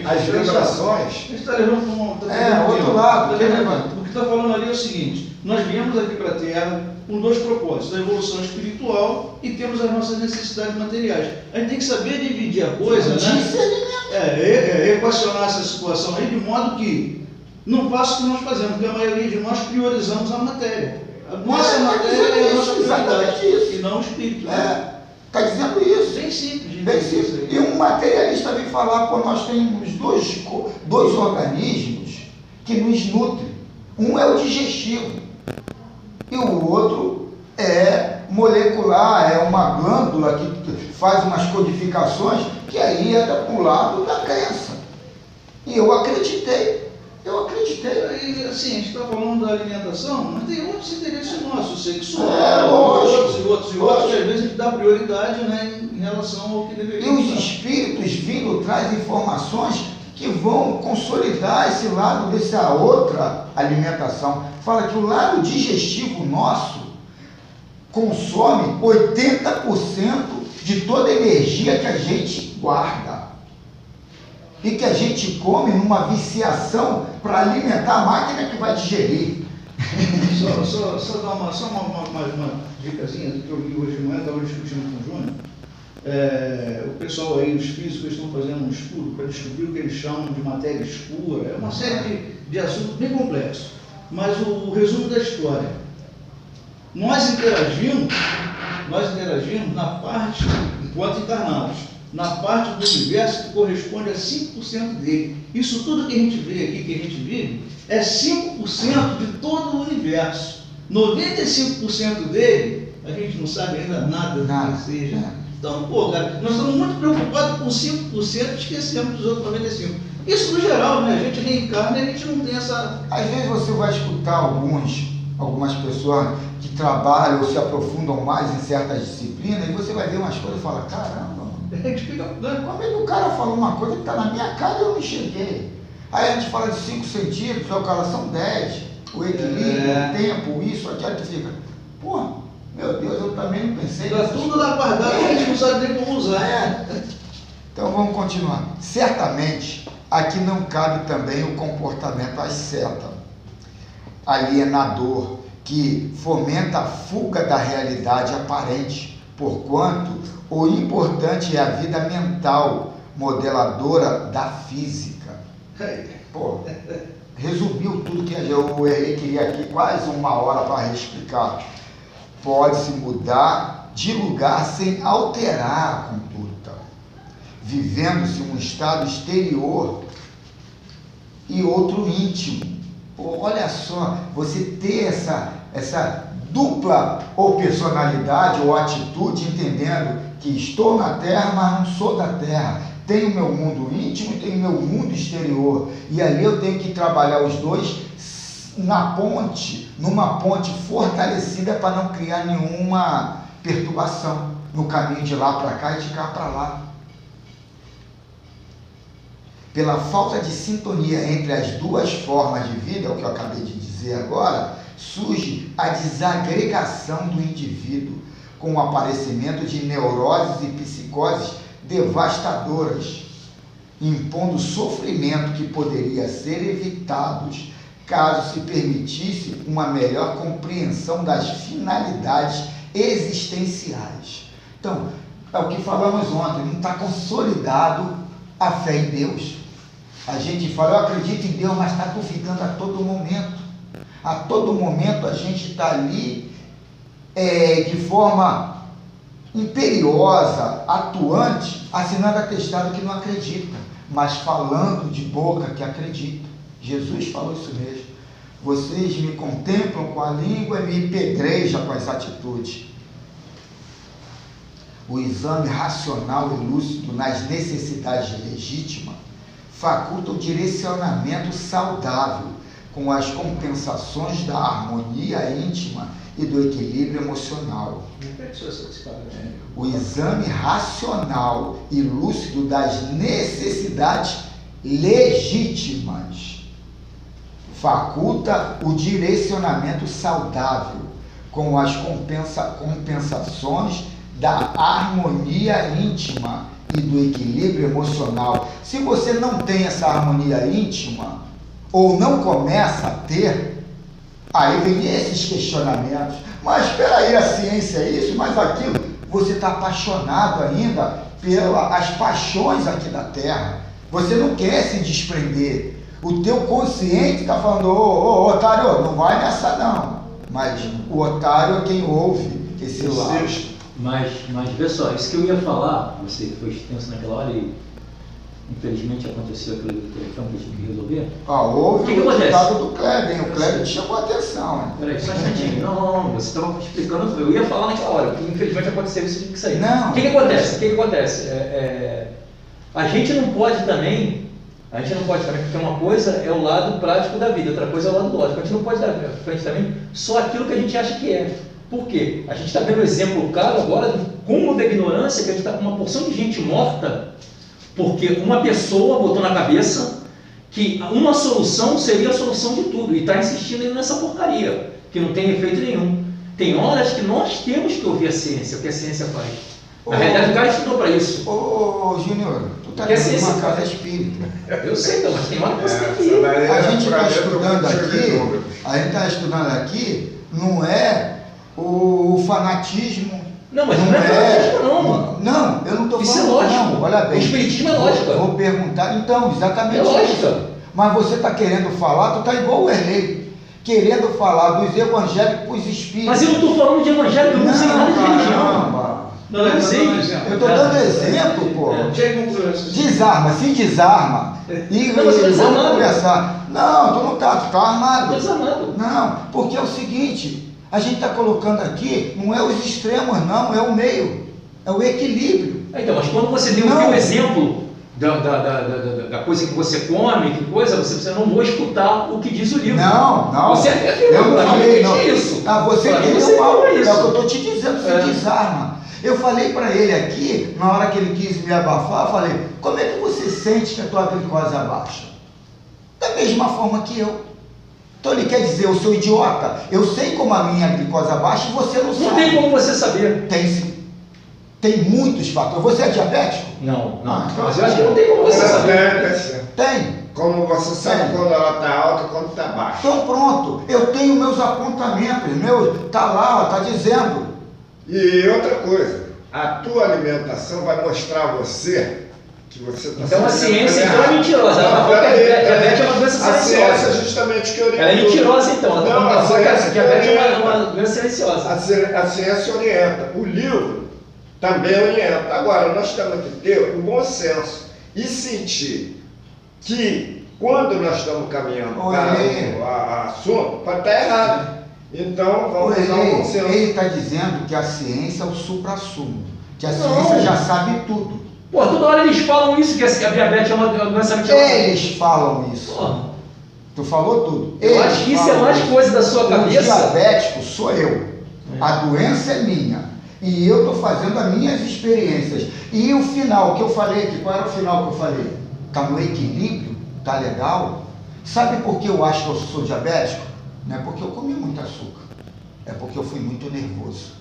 as vibrações. A gente está levando para outro lado. O que está falando ali é o seguinte: nós viemos aqui para a Terra com dois propósitos, a evolução espiritual e temos as nossas necessidades materiais. A gente tem que saber dividir a coisa, né? Equacionar essa situação aí de modo que não faça o que nós fazemos, porque a maioria de nós priorizamos a matéria. A nossa matéria é a nossa prioridade, e não o espírito. Está dizendo isso. Bem simples. Bem simples. E um materialista vem falar, pô, nós temos dois organismos que nos nutrem. Um é o digestivo e o outro é molecular, é uma glândula que faz umas codificações que aí é para o lado da crença. E eu acreditei. E, assim, a gente está falando da alimentação, mas tem outros interesses nossos, sexual, outros, e às vezes a gente dá prioridade, né, em relação ao que deveria. E os espíritos vindo trazem informações que vão consolidar esse lado dessa outra alimentação. Fala que o lado digestivo nosso consome 80% de toda a energia que a gente guarda. E que a gente come numa viciação para alimentar a máquina que vai digerir. Só dar uma dicasinha do que eu vi hoje de manhã, estava discutindo com o Júnior. O pessoal aí, os físicos, estão fazendo um estudo para descobrir o que eles chamam de matéria escura. É uma série de assuntos bem complexos. Mas o resumo da história. Nós interagimos na parte, enquanto encarnados, na parte do universo que corresponde a 5% dele. Isso tudo que a gente vê aqui, que a gente vive, é 5% de todo o universo. 95% dele, a gente não sabe ainda nada do que seja. Então, cara, nós estamos muito preocupados com 5% e esquecemos dos outros 95%. Isso no geral, né? A gente reencarna e a gente não tem essa... Às vezes você vai escutar algumas pessoas que trabalham ou se aprofundam mais em certas disciplinas e você vai ver umas coisas e fala, caramba, A gente fica... como é que o cara falou uma coisa que está na minha cara e eu não enxerguei? Aí a gente fala de 5 sentidos, o cara são 10, o equilíbrio, o tempo, isso, aquilo, tu fica, pô, meu Deus, eu também não pensei. Está tudo lá guardado, a gente não sabe nem como usar. Então vamos continuar. Certamente, aqui não cabe também o comportamento asceta, alienador, que fomenta a fuga da realidade aparente, porquanto o importante é a vida mental, modeladora da física. Pô, resumiu tudo que eu queria aqui, quase 1 hora para explicar. Pode-se mudar de lugar sem alterar a conduta, vivendo-se um estado exterior e outro íntimo. Pô, olha só, você ter essa dupla ou personalidade ou atitude, entendendo que estou na Terra, mas não sou da Terra. Tenho o meu mundo íntimo e tenho o meu mundo exterior. E ali eu tenho que trabalhar os dois numa ponte fortalecida para não criar nenhuma perturbação no caminho de lá para cá e de cá para lá. Pela falta de sintonia entre as duas formas de vida, é o que eu acabei de dizer agora, surge a desagregação do indivíduo, com o aparecimento de neuroses e psicoses devastadoras, impondo sofrimento que poderia ser evitado caso se permitisse uma melhor compreensão das finalidades existenciais. Então, é o que falamos ontem, não está consolidado a fé em Deus. A gente fala, eu acredito em Deus, mas está duvidando a todo momento. A todo momento a gente está ali de forma imperiosa, atuante, assinando atestado que não acredita, mas falando de boca que acredita. Jesus falou isso mesmo. Vocês me contemplam com a língua e me pedrejam com as atitudes. O exame racional e lúcido nas necessidades legítimas faculta o direcionamento saudável com as compensações da harmonia íntima e do equilíbrio emocional. O exame racional e lúcido das necessidades legítimas faculta o direcionamento saudável com as compensações da harmonia íntima e do equilíbrio emocional. Se você não tem essa harmonia íntima, ou não começa a ter, aí vem esses questionamentos. Mas espera aí, a ciência é isso, mas aquilo. Você está apaixonado ainda pelas paixões aqui da Terra. Você não quer se desprender. O teu consciente está falando, ô, otário, não vai nessa não. Mas o otário é quem ouve esse lado. Mas vê só, isso que eu ia falar, você foi extenso naquela hora e infelizmente aconteceu aquilo do telefone que a gente tinha que resolver. Houve o resultado do Kleber, o Kleber te chamou a atenção. Né? Peraí, só um instantinho. Não, você estava explicando, eu ia falar naquela hora, porque infelizmente aconteceu isso, tive que sair. Não. O que acontece? A gente não pode também, porque uma coisa é o lado prático da vida, outra coisa é o lado lógico. A gente não pode dar pra frente também só aquilo que a gente acha que é. Por quê? A gente está vendo um exemplo claro agora do cúmulo da ignorância, que a gente está com uma porção de gente morta, porque uma pessoa botou na cabeça que uma solução seria a solução de tudo, e está insistindo nessa porcaria, que não tem efeito nenhum. Tem horas que nós temos que ouvir a ciência, o que a ciência faz. Na realidade, o cara estudou para isso. Ô, Júnior, tu tá Que dentro de ciência, uma casa cara. espírita. Eu sei, então, mas tem hora que você tem que ir. A gente está estudando aqui, não é o fanatismo. Não, mas não é fanatismo, não, mano. Não, eu não estou Isso falando. é lógico. Não, olha bem. O espiritismo é lógica. Vou perguntar, então, exatamente É lógica. isso. Mas você está querendo falar, tu está igual o Erlei, querendo falar dos evangélicos para os espíritos. Mas eu não estou falando de evangélico, eu não sei nada de religião. Caramba. Não, Eu sei. Eu estou dando exemplo, pô. Chega em conclusão. Desarma, se desarma. E Não, mas eu tô vamos desarmado. conversar. Não, tu não tá, tu tá armado. Eu tô desarmado. Não, porque é o seguinte, a gente está colocando aqui, não é os extremos não, é o meio, é o equilíbrio. Então, mas quando você deu Não. o exemplo da coisa que você come, que coisa, você não vou escutar o que diz o livro. Não. Você afirma, Eu não pra mim falei, não não. existe isso. Ah, você Pra mim entendeu você mal, falou é o que isso. eu estou te dizendo, se desarma. Eu falei para ele aqui, na hora que ele quis me abafar, eu falei, como é que você sente que a tua glicose abaixa? Da mesma forma que eu. Então ele quer dizer, eu sou idiota, eu sei como a minha glicose abaixa e você não sabe. Não tem como você saber. Tem sim. Tem muitos fatores. Você é diabético? Não. Ah, Mas eu acho que não tem como você saber. Tem. Como você sabe quando ela está alta e quando está baixa. Então pronto, eu tenho meus apontamentos, tá lá, tá dizendo. E outra coisa, a tua alimentação vai mostrar a você que você está Então a ciência então é mentirosa. Ela vai falar que a diabetes é uma doença A ciência é silenciosa. justamente o que orienta. Ela é mentirosa então. Ela está Não, falando a que a ciência diabetes é orienta. uma doença silenciosa. A ciência orienta. O livro também orienta. Agora, nós temos que ter o bom senso e sentir que quando nós estamos caminhando para o assunto, pode estar errado. Então, vamos usar o bom senso. Ele está dizendo que a ciência é o supra-sumo, que a ciência já sabe tudo. Pô, toda hora eles falam isso, que a diabetes é uma doença mentirosa. Eles falam isso. Pô, Tu falou tudo. eu acho que isso é mais coisa da sua O cabeça. diabético sou eu. A doença é minha. E eu estou fazendo as minhas experiências. E o final que eu falei aqui, qual era o final que eu falei? Está no equilíbrio? Está legal? Sabe por que eu acho que eu sou diabético? Não é porque eu comi muito açúcar. É porque eu fui muito nervoso.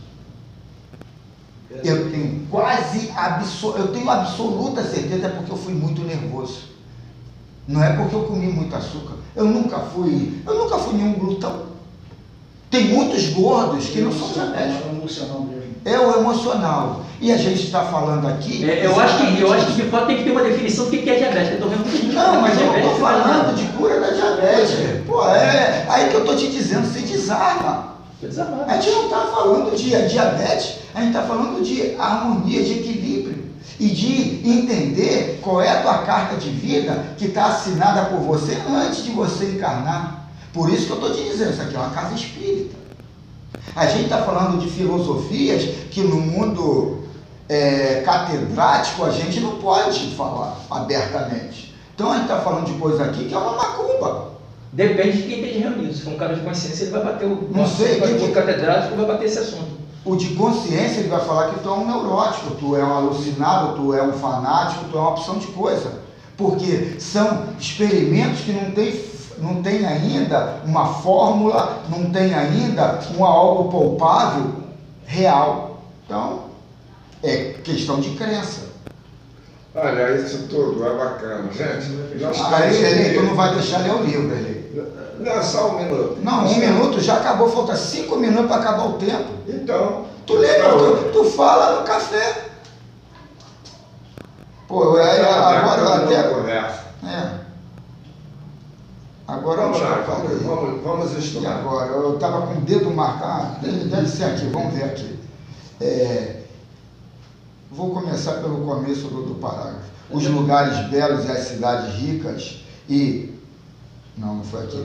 Eu tenho eu tenho absoluta certeza, é porque eu fui muito nervoso. Não é porque eu comi muito açúcar. Eu nunca fui nenhum glutão. Tem muitos gordos que não são diabéticos. É emocional mesmo. É o emocional. E a gente está falando aqui. Eu acho que de fato tem que ter uma definição do que é diabetes. Eu tô vendo muita gente Não, mas eu não diabetes, estou falando de cura da diabetes. Pô, é aí que eu estou te dizendo, se desarma. Tô desarmado. A gente não está falando de diabetes, a gente está falando de harmonia, de equilíbrio. E de entender qual é a tua carta de vida que está assinada por você antes de você encarnar. Por isso que eu estou te dizendo, isso aqui é uma casa espírita. A gente está falando de filosofias que no mundo catedrático a gente não pode falar abertamente. Então a gente está falando de coisa aqui que é uma macumba. Depende de quem esteja reunido. Se for um cara de consciência, ele vai bater o. Não sei, o catedrático vai bater esse assunto. O de consciência, ele vai falar que tu é um neurótico, tu é um alucinado, tu é um fanático, tu é uma opção de coisa. Porque são experimentos que não tem ainda uma fórmula, não tem ainda algo palpável, real. Então, é questão de crença. Olha, isso tudo é bacana, gente. Aí, tu não vai deixar ler o livro, Eli. Não, só um minuto. Não, 1 minuto já acabou, falta 5 minutos para acabar o tempo. Então, Tu lembra, tu fala no café. Pô, agora eu até... conversa. Agora Vamos eu lá, falei. vamos E estudar. agora? Eu estava com o dedo marcado. Deve ser aqui, vamos ver aqui. Vou começar pelo começo do parágrafo. Os lugares belos e as cidades ricas e... Não foi aqui.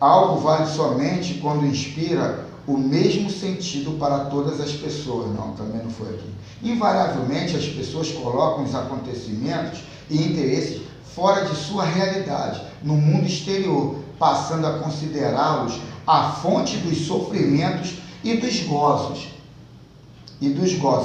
Algo vale somente quando inspira o mesmo sentido para todas as pessoas. Não, também não foi aqui. Invariavelmente as pessoas colocam os acontecimentos e interesses fora de sua realidade, no mundo exterior, passando a considerá-los a fonte dos sofrimentos e dos gozos.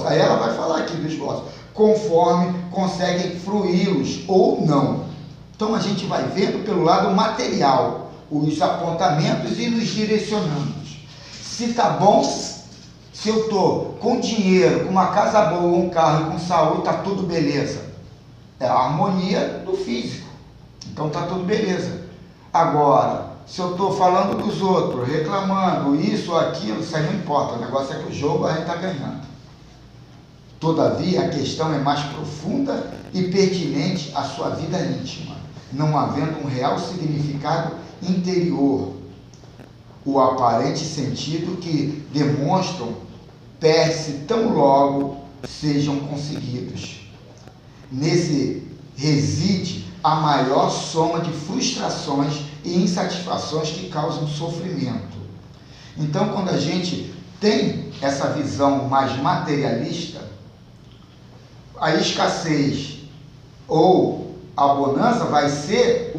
Aí ela vai falar aqui dos gozos, conforme conseguem fruí-los ou não. Então a gente vai vendo pelo lado material os apontamentos e nos direcionamos. Se tá bom, Se eu estou com dinheiro, com uma casa boa, um carro e com saúde, está tudo beleza. É a harmonia do físico. Então está tudo beleza. Agora, se eu estou falando dos outros, reclamando isso ou aquilo, isso aí não importa. O negócio é que o jogo a gente está ganhando. Todavia, a questão é mais profunda e pertinente à sua vida íntima, não havendo um real significado interior. O aparente sentido que demonstram perde-se tão logo sejam conseguidos. Nesse reside a maior soma de frustrações e insatisfações que causam sofrimento. Então, quando a gente tem essa visão mais materialista, a escassez ou a bonança vai ser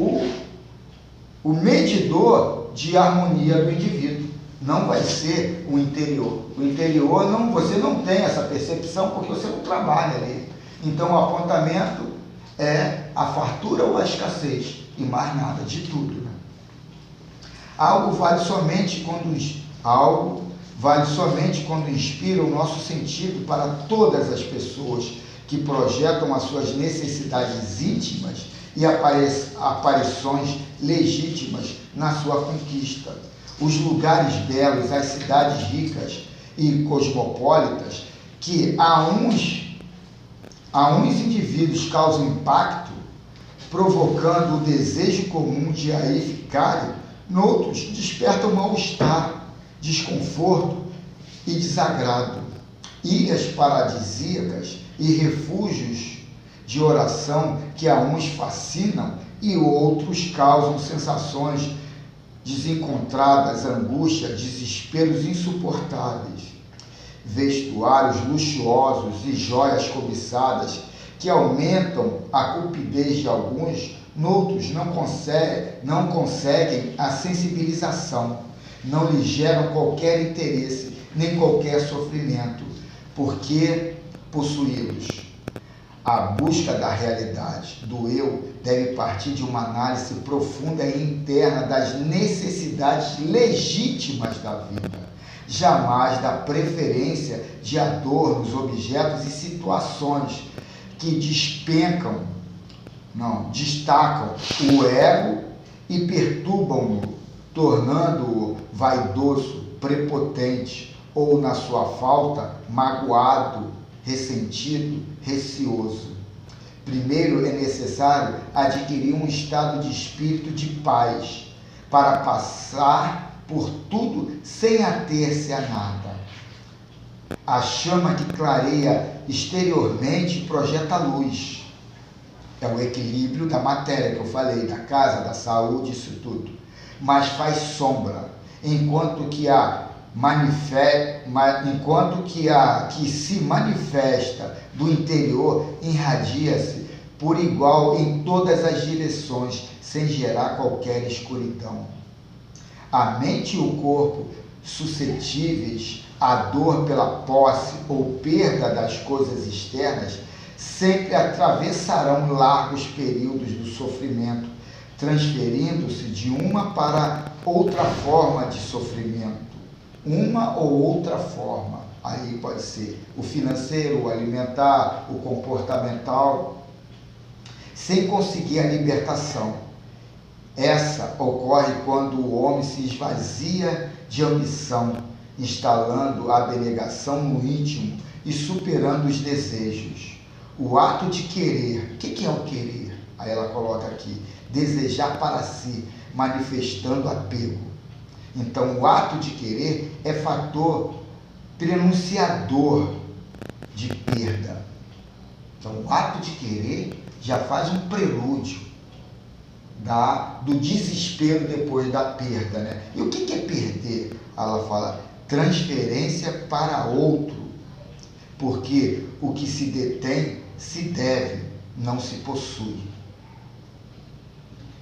o medidor de harmonia do indivíduo, não vai ser o interior. O interior, você não tem essa percepção porque você não trabalha ali. Então, o apontamento é a fartura ou a escassez, e mais nada, de tudo. Né? Algo vale somente quando inspira o nosso sentido para todas as pessoas que projetam as suas necessidades íntimas e aparições legítimas na sua conquista. Os lugares belos, as cidades ricas e cosmopolitas, que a uns indivíduos causam impacto, provocando o desejo comum de aí ficarem, noutros despertam mal-estar, desconforto e desagrado. Ilhas paradisíacas e refúgios de oração que a uns fascinam e outros causam sensações desencontradas, angústia, desesperos insuportáveis. Vestuários luxuosos e joias cobiçadas que aumentam a cupidez de alguns, noutros não conseguem a sensibilização, não lhes geram qualquer interesse, nem qualquer sofrimento, porque possuí-los. A busca da realidade, do eu, deve partir de uma análise profunda e interna das necessidades legítimas da vida, jamais da preferência de adornos, objetos e situações que destacam o ego e perturbam-no, tornando-o vaidoso, prepotente ou, na sua falta, magoado, ressentido, receoso. Primeiro é necessário adquirir um estado de espírito de paz para passar por tudo sem ater-se a nada. A chama que clareia exteriormente projeta luz. É o equilíbrio da matéria que eu falei, da casa, da saúde, isso tudo. Mas faz sombra, enquanto que se manifesta do interior irradia-se por igual em todas as direções, sem gerar qualquer escuridão. A mente e o corpo, suscetíveis à dor pela posse ou perda das coisas externas, sempre atravessarão largos períodos do sofrimento, transferindo-se de uma para outra forma de sofrimento. Uma ou outra forma, aí pode ser o financeiro, o alimentar, o comportamental, sem conseguir a libertação. Essa ocorre quando o homem se esvazia de ambição, instalando a abnegação no íntimo e superando os desejos. O ato de querer, o que é o querer? Aí ela coloca aqui, desejar para si, manifestando apego. Então, o ato de querer é fator prenunciador de perda. Então, o ato de querer já faz um prelúdio do desespero depois da perda, né? E o que é perder? Ela fala, transferência para outro, porque o que se detém se deve, não se possui.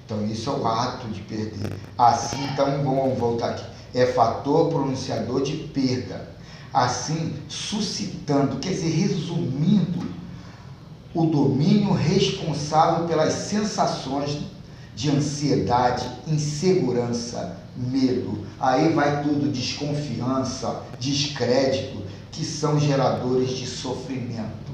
Então, isso é o ato de perder. Assim, então, vamos voltar aqui. É fator pronunciador de perda. Assim, suscitando, quer dizer, resumindo, o domínio responsável pelas sensações de ansiedade, insegurança, medo. Aí vai tudo, desconfiança, descrédito, que são geradores de sofrimento.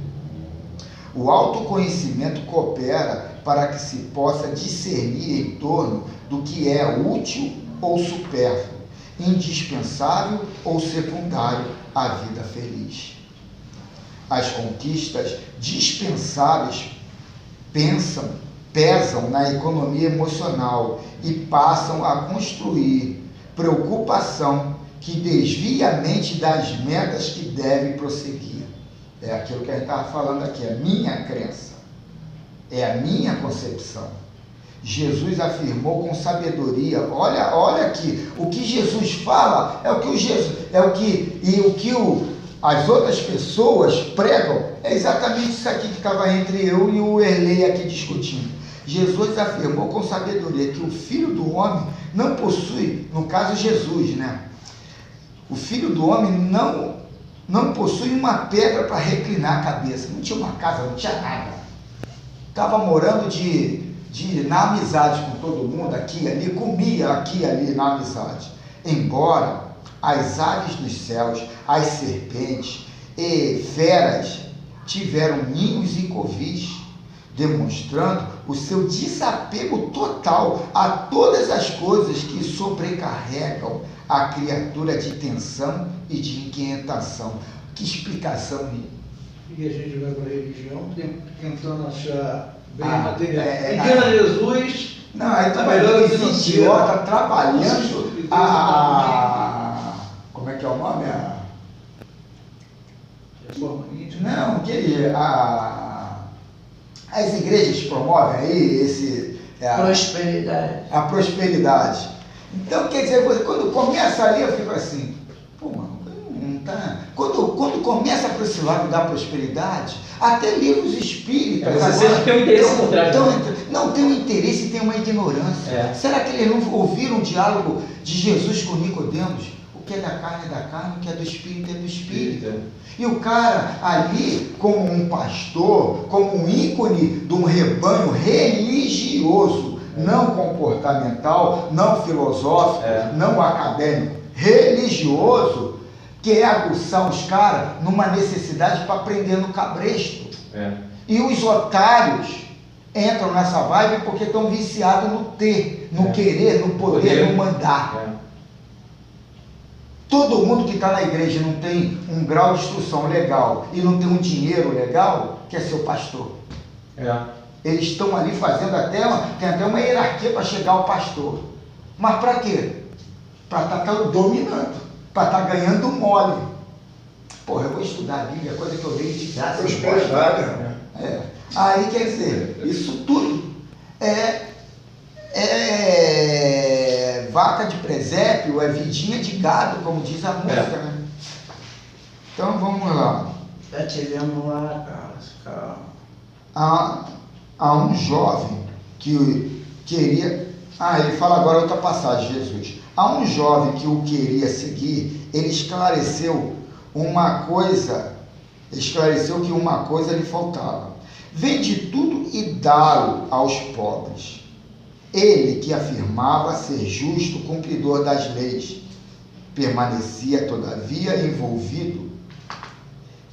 O autoconhecimento coopera para que se possa discernir em torno do que é útil ou supérfluo, indispensável ou secundário à vida feliz. As conquistas dispensáveis pesam na economia emocional e passam a construir preocupação que desvia a mente das metas que devem prosseguir. É aquilo que a gente estava falando aqui, a minha crença, é a minha concepção. Jesus afirmou com sabedoria, olha aqui, o que Jesus fala é o que as outras pessoas pregam, é exatamente isso aqui que estava entre eu e o Erlei aqui discutindo. Jesus afirmou com sabedoria que o Filho do Homem não possui, no caso Jesus, né? O Filho do Homem não possui uma pedra para reclinar a cabeça. Não tinha uma casa, não tinha nada. Estava morando na amizade com todo mundo, aqui e ali, comia aqui e ali na amizade. Embora as aves dos céus, as serpentes e feras tiveram ninhos e covis, demonstrando o seu desapego total a todas as coisas que sobrecarregam a criatura de tensão e de inquietação. Que explicação! E a gente vai para a religião tentando achar bem material. E Engana Jesus. Não, aí tu vai melhor ver esse idiota trabalhando como é que é o nome? Reforma íntima. Não, as igrejas promovem aí Prosperidade. a prosperidade. Então, quer dizer, quando começa ali, eu fico assim, pô, mano, não tá. Quando começa para esse lado da prosperidade, até livros espíritas. Você sempre tem um interesse por trás. Não, tem um interesse e tem uma ignorância. Será que eles não ouviram o diálogo de Jesus com Nicodemos? O que é da carne é da carne, o que é do espírito é do espírito. E o cara ali, como um pastor, como um ícone de um rebanho religioso, não comportamental, não filosófico, não acadêmico, religioso, quer aguçar os caras numa necessidade para prender no cabresto. E os otários entram nessa vibe porque estão viciados no ter, no querer, no poder, no mandar. Todo mundo que está na igreja não tem um grau de instrução legal e não tem um dinheiro legal, quer ser o pastor. Eles estão ali fazendo tem até uma hierarquia para chegar ao pastor. Mas para quê? Para estar dominando, para estar ganhando mole. Porra, eu vou estudar a Bíblia, coisa que eu dei de graça. Prosperidade. Aí quer dizer, isso tudo é vaca de presépio, é vidinha de gado, como diz a música, né? Então vamos lá. Está te vendo lá, Carlos, calma. Há um jovem que queria... ele fala agora outra passagem, Jesus. Há um jovem que o queria seguir, ele esclareceu que uma coisa lhe faltava. Vende tudo e dá-o aos pobres. Ele, que afirmava ser justo cumpridor das leis, permanecia, todavia, envolvido,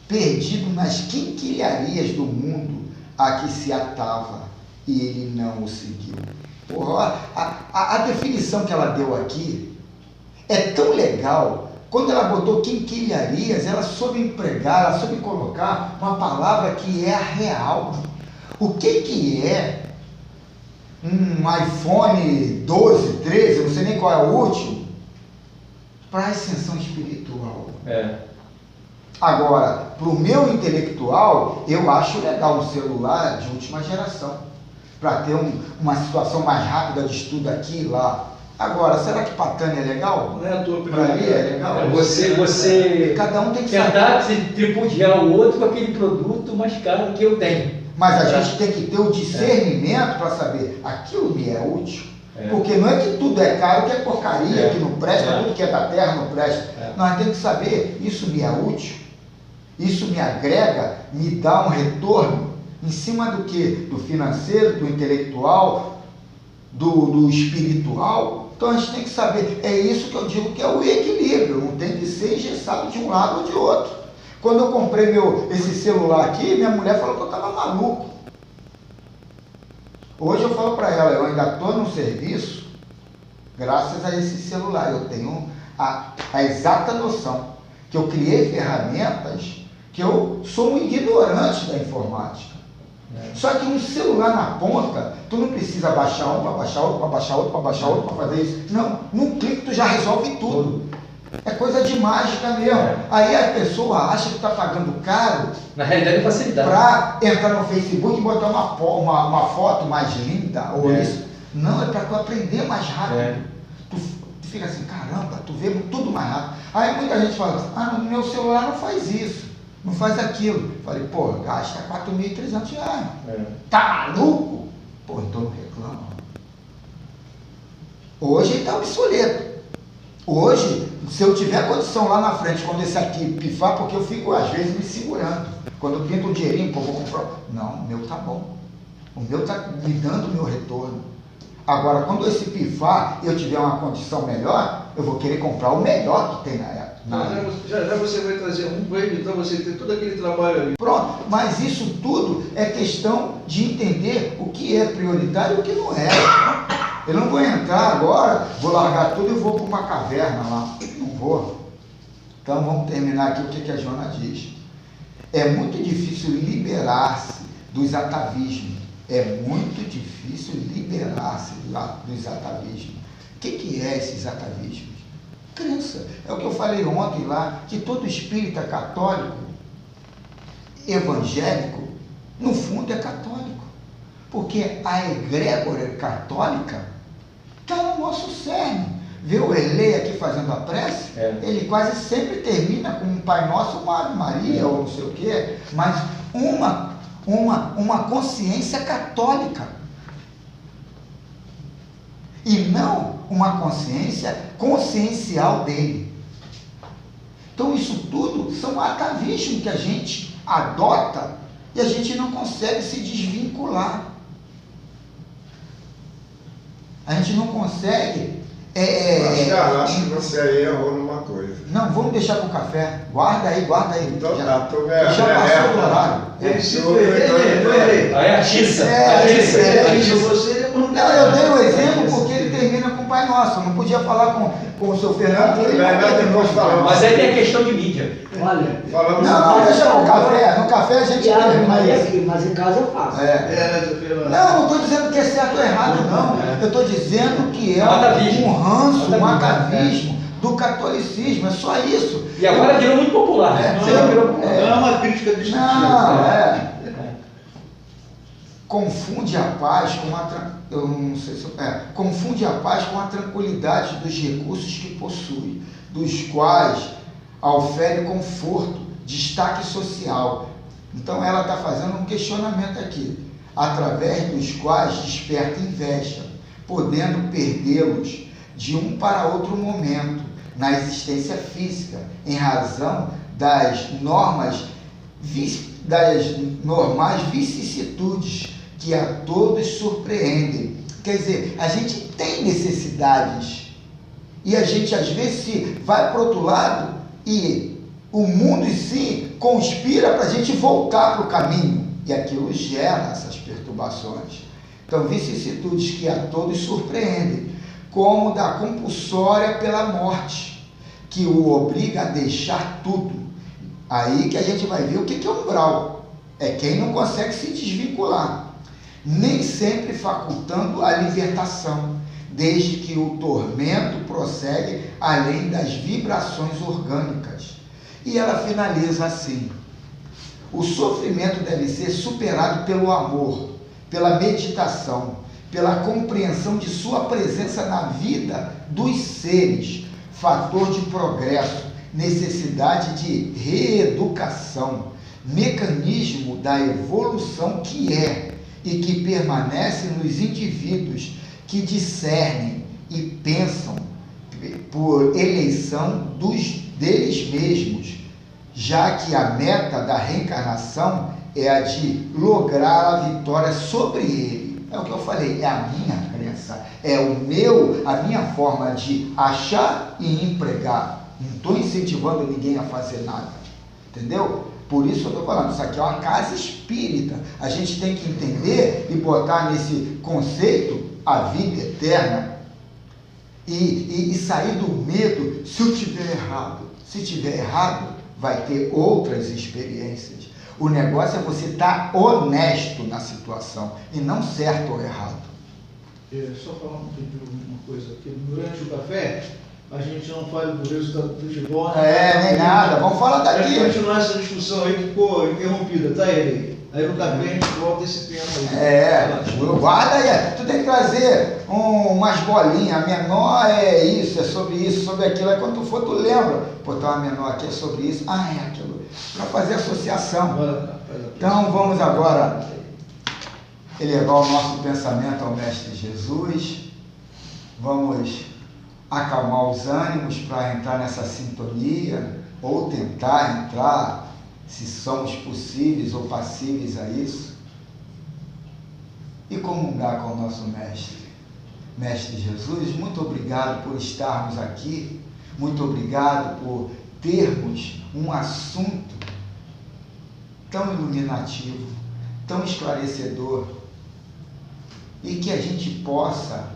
perdido nas quinquilharias do mundo a que se atava, e ele não o seguiu. Porra, a definição que ela deu aqui é tão legal. Quando ela botou quinquilharias, ela soube empregar, ela soube colocar uma palavra que é a real. O que é um iPhone 12, 13, não sei nem qual é o último, para a ascensão espiritual? Agora, para o meu intelectual, eu acho legal um celular de última geração, para ter uma situação mais rápida de estudo aqui e lá. Agora, será que para a Tânia é legal? Não é a tua Para mim é legal? Você cada um tem que tentar se tripudiar o outro com aquele produto mais caro que eu tenho. Mas a gente tem que ter o discernimento para saber, aquilo me é útil. Porque não é que tudo é caro, que é porcaria, que não presta, tudo que é da terra não presta. Nós temos que saber, isso me é útil, isso me agrega, me dá um retorno, em cima do quê? Do financeiro, do intelectual, do espiritual. Então a gente tem que saber, é isso que eu digo que é o equilíbrio, não tem que ser engessado de um lado ou de outro. Quando eu comprei esse celular aqui, minha mulher falou que eu estava maluco. Hoje eu falo para ela, eu ainda estou no serviço graças a esse celular. Eu tenho a exata noção que eu criei ferramentas que eu sou um ignorante da informática. Só que um celular na ponta, tu não precisa baixar um para baixar outro, para baixar outro, para baixar outro, para fazer isso. Não, num clique tu já resolve tudo. É coisa de mágica mesmo. Aí a pessoa acha que está pagando caro. Na realidade é facilidade. Para entrar no Facebook e botar uma foto mais linda ou isso. Não, é para tu aprender mais rápido. Tu fica assim, caramba, tu vê tudo mais rápido. Aí muita gente fala, no meu celular não faz isso, não faz aquilo. Falei, pô, gasta R$4.300. Tá maluco? Pô, então não reclama. Hoje ele está obsoleto. Hoje, se eu tiver condição lá na frente, quando esse aqui pifar, porque eu fico às vezes me segurando. Quando eu pinto um dinheirinho, pô, vou comprar. Não, o meu tá bom. O meu tá me dando o meu retorno. Agora, quando esse pifar e eu tiver uma condição melhor, eu vou querer comprar o melhor que tem na época. Já você vai trazer um para ele, então você tem todo aquele trabalho ali. Pronto, mas isso tudo é questão de entender o que é prioritário e o que não é. Eu não vou entrar agora, vou largar tudo e vou para uma caverna lá. Não vou. Então vamos terminar aqui o que a Joana diz. É muito difícil liberar-se dos atavismos. É muito difícil liberar-se dos atavismos. O que é esses atavismos? Crença. É o que eu falei ontem lá, que todo espírita católico, evangélico, no fundo é católico. Porque a egrégora católica está no nosso cerne. Vê o Erlei aqui fazendo a prece, ele quase sempre termina com um Pai Nosso, uma Ave Maria, ou não sei o quê, mas uma consciência católica. E não uma consciência consciencial dele. Então isso tudo são atavismos que a gente adota e a gente não consegue se desvincular. A gente não consegue... Acho que você aí errou numa coisa. Não, vamos deixar para o café. Guarda aí. Então já, tá, tô vendo. já passou do horário. Aí a Tissa. Você não, eu dei o exemplo porque ele termina com o Pai Nosso. Eu não podia falar com o seu Fernando. Mas aí tem a questão de mídia. Olha, não, deixa no café. No café a gente termina isso. Mas em casa eu faço. Não estou dizendo que é certo ou errado, não. Eu estou dizendo que é um ranço, um atavismo do catolicismo. É só isso. E agora virou muito popular. Não é uma crítica destrutiva. Confunde a paz com confunde a paz com a tranquilidade dos recursos que possui, dos quais ofere conforto, destaque social. Então ela está fazendo um questionamento aqui, através dos quais desperta inveja, podendo perdê-los de um para outro momento na existência física, em razão das normais vicissitudes que a todos surpreendem. Quer dizer, a gente tem necessidades e a gente às vezes se vai para o outro lado e o mundo em si conspira para a gente voltar para o caminho e aquilo gera essas perturbações. Então, vicissitudes que a todos surpreendem, como da compulsória pela morte, que o obriga a deixar tudo. Aí que a gente vai ver o que é umbral. É quem não consegue se desvincular. Nem sempre facultando a libertação, desde que o tormento prossegue além das vibrações orgânicas. E ela finaliza assim: o sofrimento deve ser superado pelo amor, pela meditação, pela compreensão de sua presença na vida dos seres, fator de progresso, necessidade de reeducação, mecanismo da evolução que é e que permanece nos indivíduos que discernem e pensam por eleição deles mesmos, já que a meta da reencarnação é a de lograr a vitória sobre ele. É o que eu falei, é a minha crença, é a minha forma de achar e empregar. Não estou incentivando ninguém a fazer nada, entendeu? Por isso eu estou falando, isso aqui é uma casa espírita. A gente tem que entender e botar nesse conceito a vida eterna e sair do medo se eu tiver errado. Se tiver errado, vai ter outras experiências. O negócio é você estar honesto na situação e não certo ou errado. Só falar uma coisa aqui. Durante o café, a gente não fala do resultado do futebol. Nem nada. Vamos falar daqui. Vai continuar essa discussão aí que ficou interrompida, tá, ele? Aí no café a gente volta esse tema aí. Guarda aí. Tu tem que trazer umas bolinhas. A menor é isso, é sobre isso, sobre aquilo. Aí quando tu for, tu lembra. Pô, tá uma menor aqui, é sobre isso. É aquilo. Para fazer associação. Então vamos agora elevar o nosso pensamento ao Mestre Jesus. Vamos acalmar os ânimos para entrar nessa sintonia, ou tentar entrar, se somos possíveis ou passíveis a isso, e comungar com o nosso Mestre. Mestre Jesus, muito obrigado por estarmos aqui, muito obrigado por termos um assunto tão iluminativo, tão esclarecedor, e que a gente possa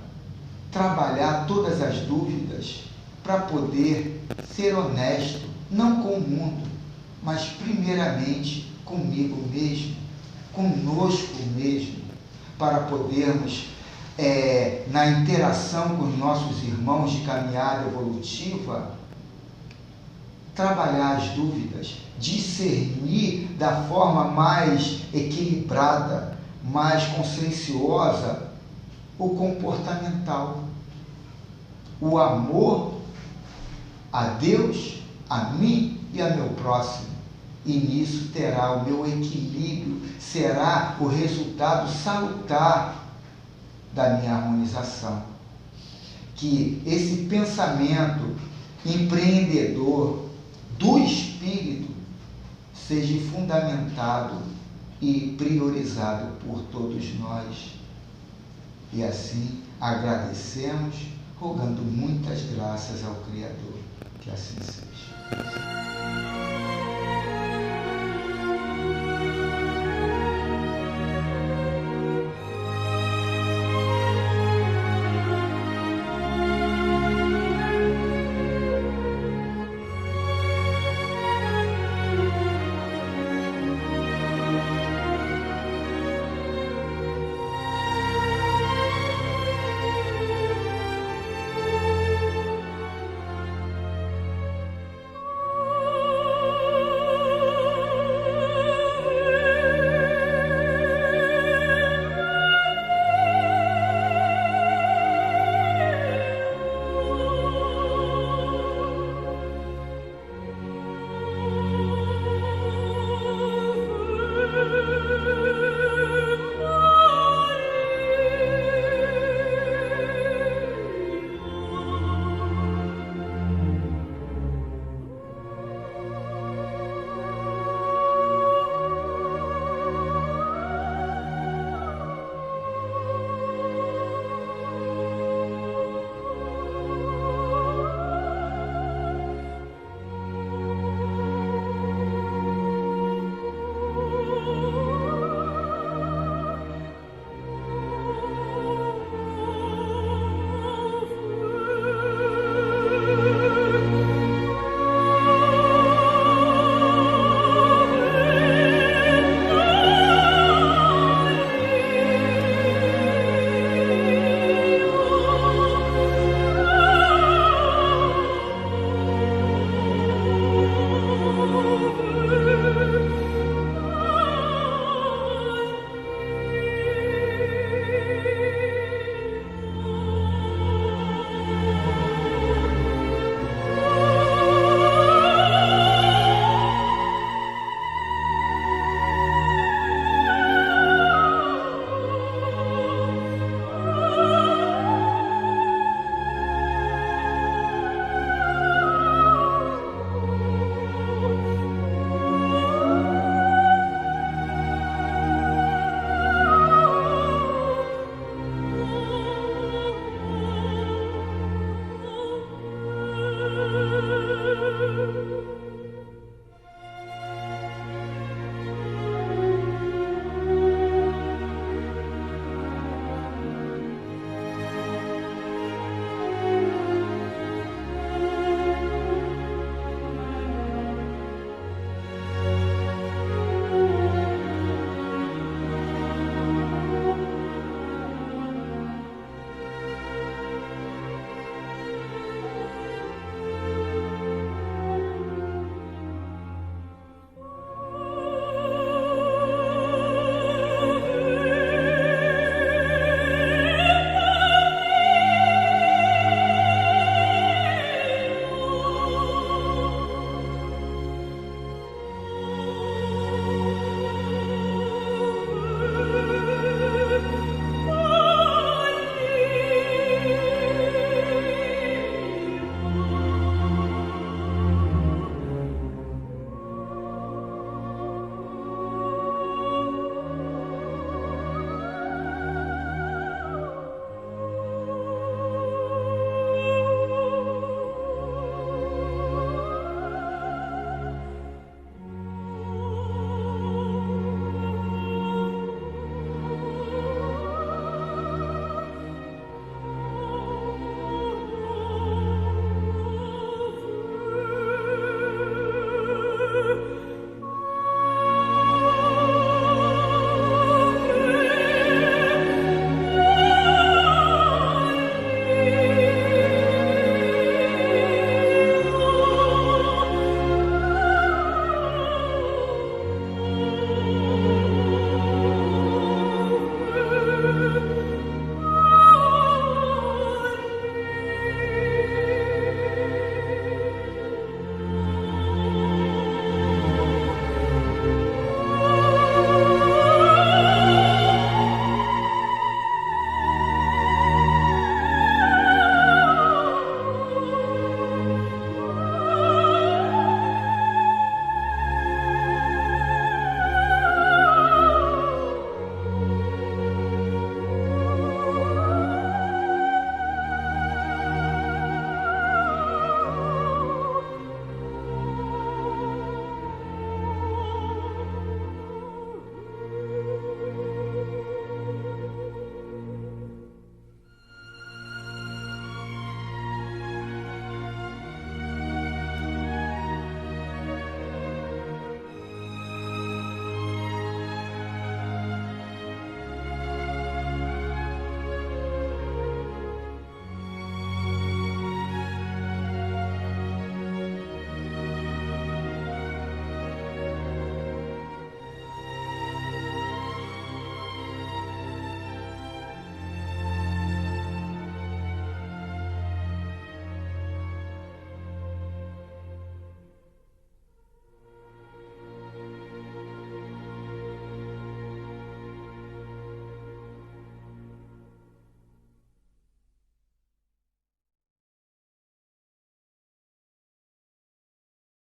trabalhar todas as dúvidas para poder ser honesto, não com o mundo, mas primeiramente comigo mesmo, conosco mesmo, para podermos, na interação com os nossos irmãos de caminhada evolutiva, trabalhar as dúvidas, discernir da forma mais equilibrada, mais conscienciosa, o comportamental, o amor a Deus, a mim e a meu próximo. E nisso terá o meu equilíbrio, será o resultado salutar da minha harmonização. Que esse pensamento empreendedor do espírito seja fundamentado e priorizado por todos nós. E assim agradecemos, rogando muitas graças ao Criador. Que assim seja.